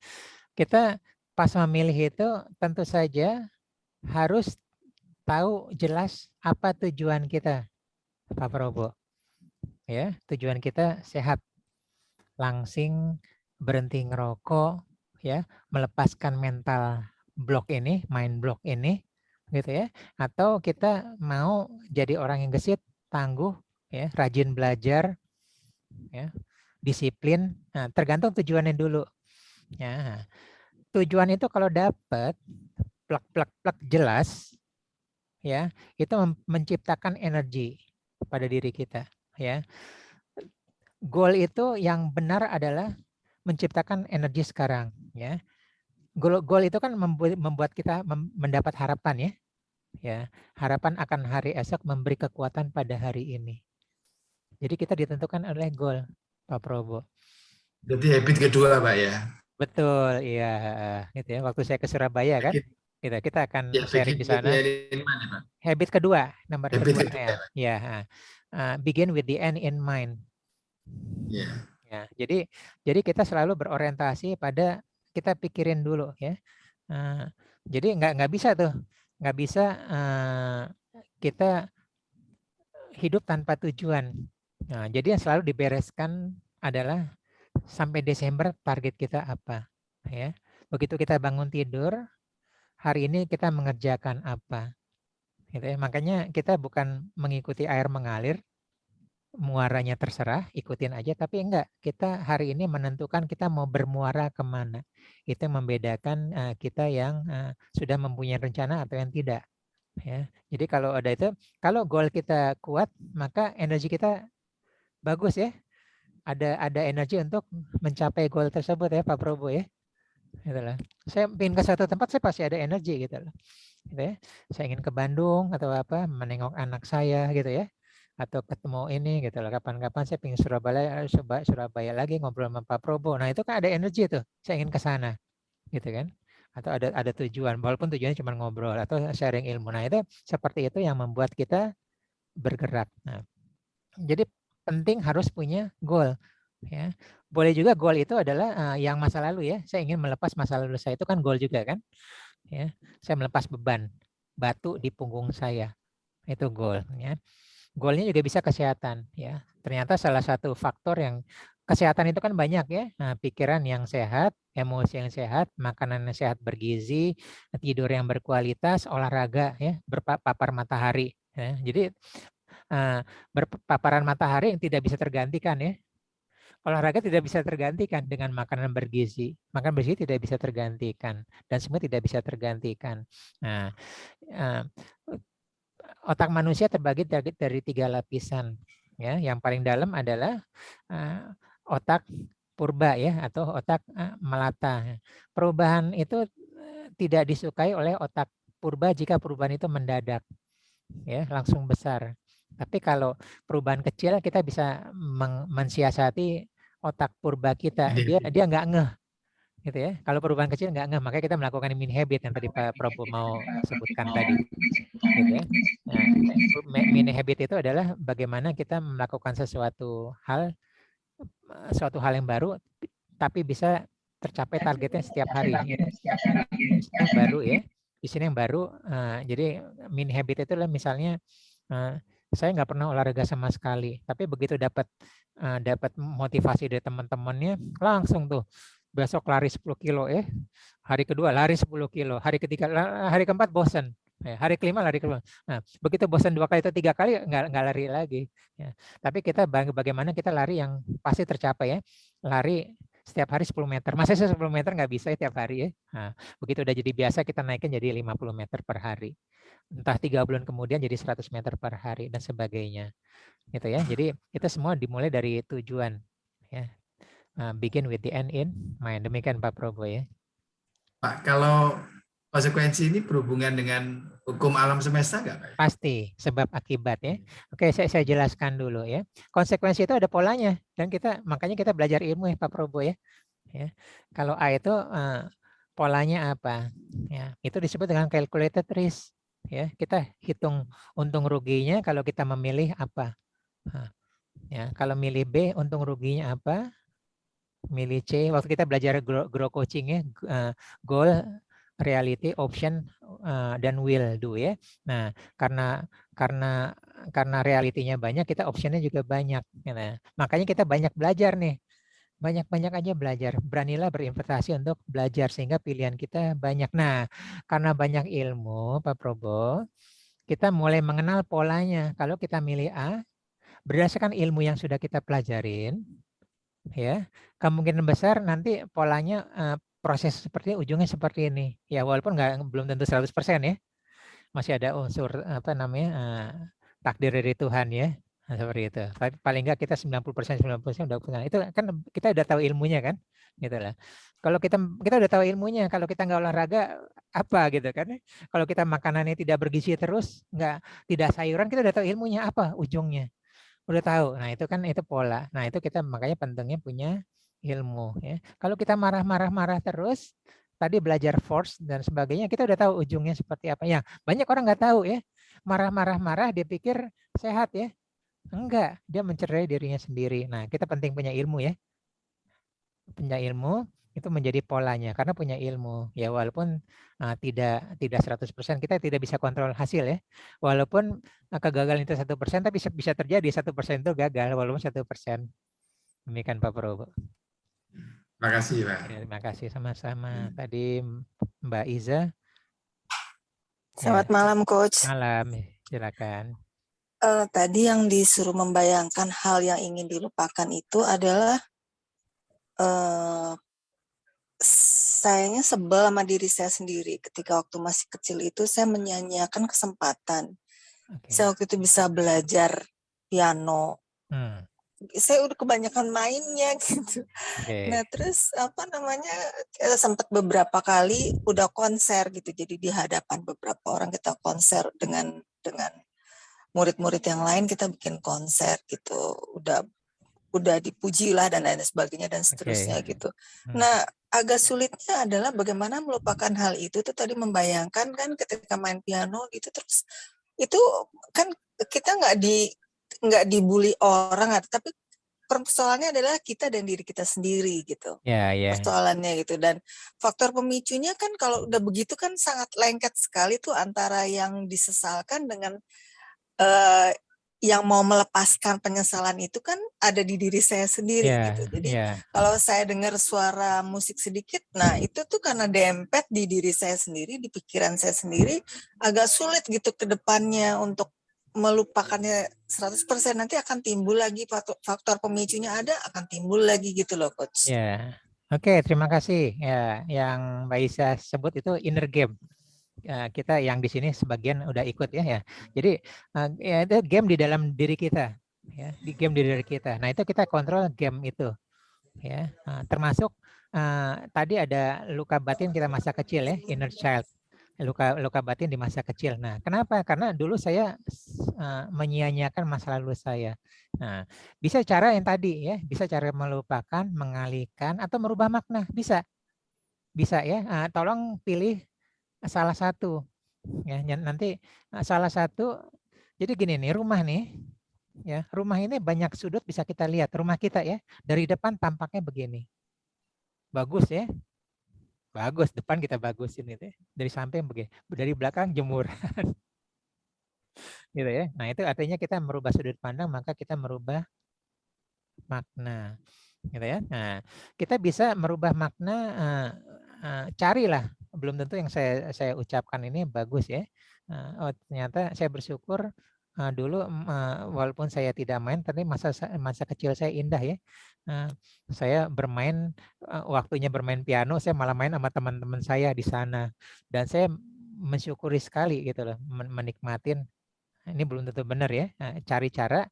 kita pas memilih itu tentu saja harus tahu jelas apa tujuan kita, Pak Probo. Ya, tujuan kita sehat, langsing, berhenti ngerokok, ya, melepaskan mental block ini, mind block ini, gitu ya. Atau kita mau jadi orang yang gesit, tangguh, ya, rajin belajar, ya, disiplin. Nah, tergantung tujuannya dulu. Ya, tujuan itu kalau dapat plak jelas, ya, itu menciptakan energi pada diri kita. Ya, goal itu yang benar adalah menciptakan energi sekarang. Ya, goal itu kan membuat kita mendapat harapan ya. Ya, harapan akan hari esok memberi kekuatan pada hari ini. Jadi kita ditentukan oleh goal, Pak Probo. Jadi habit kedua Pak ya. Betul, iya, gitu ya. Waktu saya ke Surabaya kan, kita akan sharing di sana. Habit kedua, nomor kedua ya. Begin with the end in mind. Ya, jadi kita selalu berorientasi pada kita pikirin dulu ya. Jadi nggak bisa tuh, nggak bisa kita hidup tanpa tujuan. Nah, jadi yang selalu dibereskan adalah sampai Desember target kita apa, ya. Begitu kita bangun tidur, hari ini kita mengerjakan apa. Gitu ya. Makanya kita bukan mengikuti air mengalir, muaranya terserah, ikutin aja, tapi enggak, kita hari ini menentukan kita mau bermuara kemana. Itu yang membedakan kita yang sudah mempunyai rencana atau yang tidak. Ya. Jadi kalau ada itu, kalau goal kita kuat, maka energi kita bagus ya. Ada energi untuk mencapai goal tersebut ya Pak Probo ya. Gitu loh. Saya ingin ke suatu tempat, saya pasti ada energi gitu loh. Gitu ya. Saya ingin ke Bandung atau apa, menengok anak saya gitu ya. Atau ketemu ini gitu loh, kapan-kapan saya pengen Surabaya lagi ngobrol sama Pak Probo. Nah itu kan ada energi tuh, saya ingin ke sana gitu kan. Atau ada tujuan, walaupun tujuannya cuma ngobrol atau sharing ilmu. Nah itu seperti itu yang membuat kita bergerak. Nah, jadi penting harus punya goal. Ya, boleh juga goal itu adalah yang masa lalu ya. Saya ingin melepas masa lalu saya, itu kan goal juga kan. Ya, saya melepas beban batu di punggung saya, itu goal. Ya. Goalnya juga bisa kesehatan ya. Ternyata salah satu faktor yang kesehatan itu kan banyak ya. Nah, pikiran yang sehat, emosi yang sehat, makanan yang sehat bergizi, tidur yang berkualitas, olahraga ya, berpapar matahari. Ya. Jadi berpaparan matahari yang tidak bisa tergantikan ya. Olahraga tidak bisa tergantikan dengan makanan bergizi. Makan bergizi tidak bisa tergantikan dan semua tidak bisa tergantikan. Nah, otak manusia terbagi dari 3 lapisan. Ya, yang paling dalam adalah otak purba ya atau otak melata. Perubahan itu tidak disukai oleh otak purba jika perubahan itu mendadak, ya langsung besar. Tapi kalau perubahan kecil kita bisa mensiasati otak purba kita. Dia nggak ngeh gitu ya. Kalau perubahan kecil nggak ngeh, makanya kita melakukan mini habit yang tadi Pak Prabu mau sebutkan tadi. Gitu ya. Nah, mini habit itu adalah bagaimana kita melakukan suatu hal yang baru tapi bisa tercapai targetnya setiap hari. Yang baru ya. Di sini yang baru. Jadi mini habit itu adalah misalnya saya nggak pernah olahraga sama sekali, tapi begitu dapat motivasi dari teman-temannya, langsung tuh besok lari 10 kilo ya. Hari kedua lari 10 kilo, hari ketiga, hari keempat bosan. Hari kelima lari kedua. Nah, begitu bosan 2 kali atau 3 kali nggak lari lagi. Ya. Tapi kita bagaimana kita lari yang pasti tercapai ya. Lari setiap hari 10 meter. Masa 10 meter nggak bisa setiap hari ya. Nah, begitu udah jadi biasa kita naikin jadi 50 meter per hari. Entah 3 bulan kemudian jadi 100 meter per hari dan sebagainya. Gitu ya. Jadi itu semua dimulai dari tujuan. Ya. Begin with the end in mind. Demikian Pak Probo ya. Pak, kalau konsekuensi ini berhubungan dengan hukum alam semesta nggak Pak? Pasti, sebab akibat ya. Oke, saya jelaskan dulu ya. Konsekuensi itu ada polanya dan makanya kita belajar ilmu ya Pak Probo ya. Ya. Kalau A itu polanya apa? Ya, itu disebut dengan calculated risk. Ya, kita hitung untung ruginya kalau kita memilih apa. Ya, kalau milih B untung ruginya apa? Milih C, waktu kita belajar grow coaching ya, goal, reality, option, dan will do ya. Nah, karena realitinya banyak, kita optionnya juga banyak. Nah, makanya kita banyak belajar nih, banyak-banyak aja belajar. Beranilah berinvestasi untuk belajar sehingga pilihan kita banyak. Nah, karena banyak ilmu, Pak Probo, kita mulai mengenal polanya. Kalau kita milih A, berdasarkan ilmu yang sudah kita pelajarin, ya kemungkinan besar nanti polanya proses seperti ujungnya seperti ini ya, walaupun belum tentu 100% ya, masih ada unsur takdir dari Tuhan ya. Nah, seperti itu. Tapi paling enggak kita 90% udah punya. Itu kan kita udah tahu ilmunya kan, gitu lah. Kalau kita udah tahu ilmunya, kalau kita nggak olahraga apa gitu kan? Kalau kita makanannya tidak bergizi terus, tidak sayuran, kita udah tahu ilmunya apa ujungnya. Udah tahu. Nah, itu kan itu pola. Nah, itu kita makanya pentingnya punya ilmu ya. Kalau kita marah terus, tadi belajar force dan sebagainya, kita udah tahu ujungnya seperti apa. Ya, banyak orang nggak tahu ya. Marah dia pikir sehat ya. Enggak, dia mencerai dirinya sendiri. Nah, kita penting punya ilmu ya. Punya ilmu itu menjadi polanya karena punya ilmu ya, walaupun tidak 100% kita tidak bisa kontrol hasil ya, walaupun kegagalan itu 1% tapi bisa terjadi 1% itu gagal walaupun 1%. Demikian Pak Probo. Terima kasih Pak. Ya, terima kasih sama-sama. Tadi Mbak Iza Selamat malam, Coach. Malam, silakan. Tadi yang disuruh membayangkan hal yang ingin dilupakan itu adalah sayanya sebel sama diri saya sendiri. Ketika waktu masih kecil itu saya menyanyiakan kesempatan. Oke. Saya waktu itu bisa belajar piano. Saya udah kebanyakan mainnya gitu. Oke. Nah terus sempat beberapa kali udah konser gitu. Jadi di hadapan beberapa orang kita konser dengan murid-murid yang lain, kita bikin konser gitu. Udah dipuji lah dan lain sebagainya dan seterusnya gitu. Nah agak sulitnya adalah bagaimana melupakan hal itu tuh tadi, membayangkan kan ketika main piano gitu, terus itu kan kita nggak dibully orang, tapi persoalannya adalah kita dan diri kita sendiri gitu. Persoalannya gitu. Dan faktor pemicunya kan kalau udah begitu kan sangat lengket sekali tuh antara yang disesalkan dengan yang mau melepaskan penyesalan itu kan ada di diri saya sendiri gitu. Jadi kalau saya dengar suara musik sedikit, nah itu tuh karena dempet di diri saya sendiri, di pikiran saya sendiri, agak sulit gitu ke depannya untuk melupakannya 100%. Nanti akan timbul lagi faktor pemicunya, akan timbul lagi gitu loh, Coach. Ya, oke, terima kasih. Ya, yang Mbak Isa sebut itu inner game. Kita yang di sini sebagian udah ikut ya. Jadi ya itu game di dalam diri kita, ya, di game di diri kita. Nah itu kita kontrol game itu, ya. Termasuk tadi ada luka batin kita masa kecil ya, inner child, luka batin di masa kecil. Nah kenapa? Karena dulu saya menyia-nyiakan masa lalu saya. Nah bisa cara yang tadi ya, bisa cara melupakan, mengalihkan atau merubah makna, bisa ya. Tolong pilih salah satu ya, nanti salah satu. Jadi gini nih, rumah nih ya, rumah ini banyak sudut bisa kita lihat. Rumah kita ya, dari depan tampaknya begini, bagus ya, bagus, depan kita bagusin itu ya. Dari samping begini, dari belakang jemuran gitu ya. Nah itu artinya kita merubah sudut pandang, maka kita merubah makna gitu ya. Nah kita bisa merubah makna, carilah. Belum tentu yang saya ucapkan ini bagus ya. Oh ternyata saya bersyukur dulu walaupun saya tidak main, tapi masa kecil saya indah ya. Saya bermain, waktunya bermain piano, saya malah main sama teman-teman saya di sana, dan saya mensyukuri sekali gitu loh, menikmatin. Ini belum tentu benar ya. Cari cara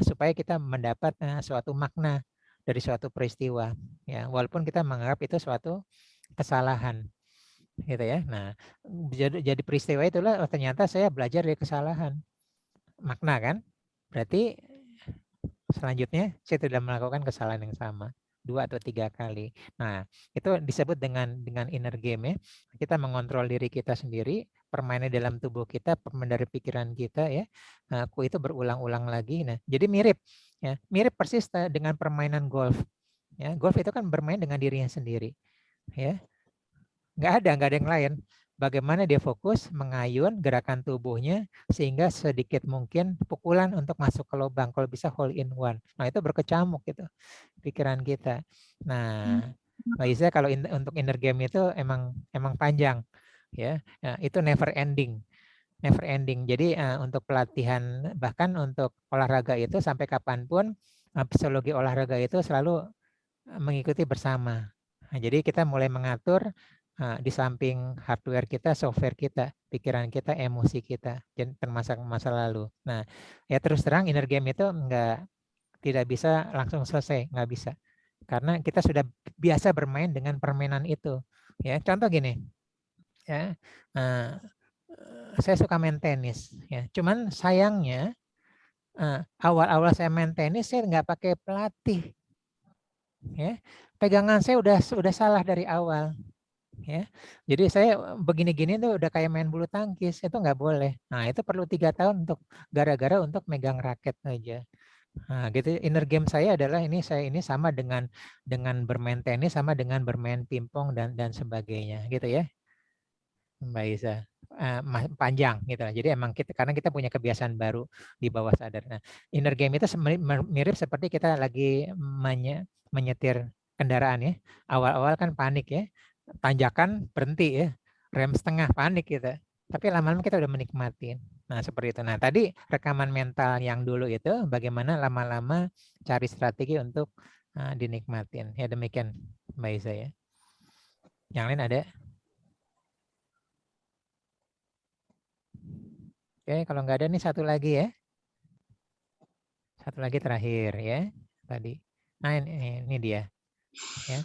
supaya kita mendapat suatu makna dari suatu peristiwa ya, walaupun kita menganggap itu suatu kesalahan gitu ya. Nah jadi peristiwa itulah ternyata saya belajar dari kesalahan, makna kan, berarti selanjutnya saya tidak melakukan kesalahan yang sama 2 atau 3 kali. Nah itu disebut dengan inner game ya. Kita mengontrol diri kita sendiri, permainan dalam tubuh kita, permainan dari pikiran kita ya. Itu berulang-ulang lagi. Nah jadi mirip ya, mirip persis dengan permainan golf ya. Golf itu kan bermain dengan dirinya sendiri ya. Nggak ada yang lain. Bagaimana dia fokus mengayun gerakan tubuhnya sehingga sedikit mungkin pukulan untuk masuk ke lubang, kalau bisa hole in one. Nah itu berkecamuk gitu pikiran kita. Nah Mbak Isa, kalau untuk inner game itu emang panjang ya. Nah, itu never ending. Jadi untuk pelatihan, bahkan untuk olahraga itu sampai kapanpun psikologi olahraga itu selalu mengikuti bersama. Nah, jadi kita mulai mengatur di samping hardware kita, software kita, pikiran kita, emosi kita, termasuk masa lalu. Nah, ya terus terang inner game itu tidak bisa langsung selesai, nggak bisa. Karena kita sudah biasa bermain dengan permainan itu. Ya, contoh gini, ya, saya suka main tenis. Ya, cuman sayangnya awal-awal saya main tenis saya nggak pakai pelatih. Ya, pegangan saya udah salah dari awal. Ya, jadi saya begini-gini tuh udah kayak main bulu tangkis, itu nggak boleh. Nah itu perlu 3 tahun untuk gara-gara untuk megang raket aja. Nah gitu, inner game saya adalah saya ini sama dengan bermain tenis, sama dengan bermain pingpong dan sebagainya gitu ya, Mbak Isa. Panjang gitu. Jadi emang karena kita punya kebiasaan baru di bawah sadar. Nah inner game itu mirip seperti kita lagi menyetir kendaraan ya. Awal-awal kan panik ya. Tanjakan berhenti ya, rem setengah, panik kita. Tapi lama-lama kita udah menikmati. Nah, seperti itu. Nah, tadi rekaman mental yang dulu itu bagaimana lama-lama cari strategi untuk dinikmatin. Ya demikian Mbak Iza ya. Yang lain ada? Oke, kalau nggak ada nih satu lagi ya. Satu lagi terakhir ya. Tadi. Nah, ini dia. Ya.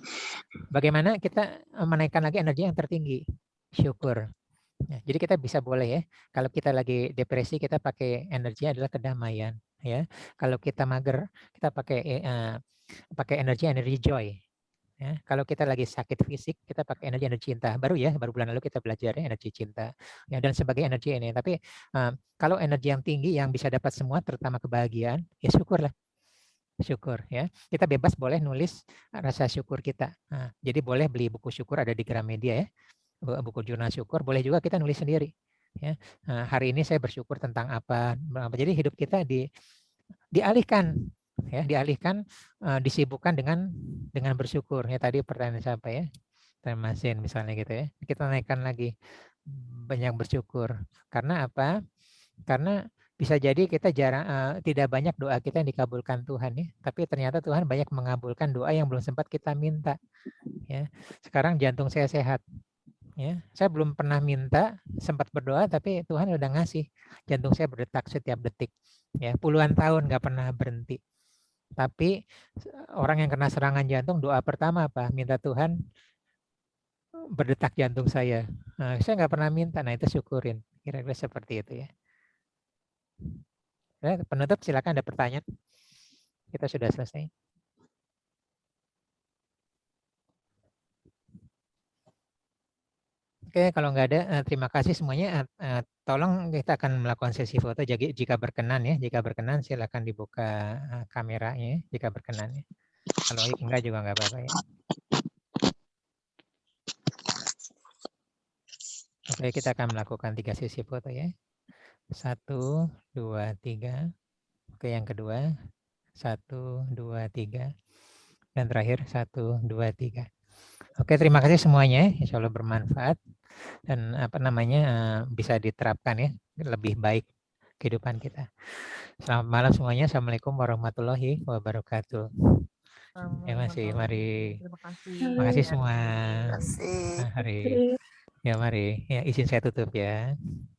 Bagaimana kita menaikkan lagi energi yang tertinggi? Syukur. Ya, jadi kita bisa boleh ya, kalau kita lagi depresi kita pakai energi adalah kedamaian ya. Kalau kita mager kita pakai energi joy. Ya, kalau kita lagi sakit fisik kita pakai energi cinta. Baru bulan lalu kita belajar ya energi cinta ya dan sebagai energi ini. Tapi kalau energi yang tinggi yang bisa dapat semua terutama kebahagiaan ya syukurlah. Syukur ya. Kita bebas boleh nulis rasa syukur kita. Nah, jadi boleh beli buku syukur ada di Gramedia ya. Buku jurnal syukur, boleh juga kita nulis sendiri ya. Nah, hari ini saya bersyukur tentang apa. Jadi hidup kita dialihkan ya, disibukkan dengan bersyukur ya. Tadi pertanyaan siapa ya, Masin misalnya gitu ya, kita naikkan lagi banyak bersyukur karena apa? Karena bisa jadi kita tidak banyak doa kita yang dikabulkan Tuhan ya, tapi ternyata Tuhan banyak mengabulkan doa yang belum sempat kita minta ya. Sekarang jantung saya sehat ya, saya belum pernah minta, sempat berdoa tapi Tuhan udah ngasih. Jantung saya berdetak setiap detik ya, puluhan tahun nggak pernah berhenti. Tapi orang yang kena serangan jantung doa pertama apa? Minta Tuhan berdetak jantung saya. Nah, saya nggak pernah minta, nah itu syukurin. Kira-kira seperti itu ya. Penutup silakan, ada pertanyaan. Kita sudah selesai. Oke, kalau nggak ada, terima kasih semuanya. Tolong kita akan melakukan sesi foto. Jadi jika berkenan ya, silakan dibuka kameranya jika berkenan ya. Kalau enggak juga nggak apa-apa ya. Oke, kita akan melakukan 3 sesi foto ya. 1, 2, 3. Oke, yang kedua 1, 2, 3. Dan terakhir 1, 2, 3. Oke, terima kasih semuanya. Insya Allah bermanfaat dan bisa diterapkan ya lebih baik kehidupan kita. Selamat malam semuanya. Assalamualaikum warahmatullahi wabarakatuh. Ya masih, mari. Terima kasih. Terima kasih semua. Terima kasih. Mari. Ya mari. Ya izin saya tutup ya.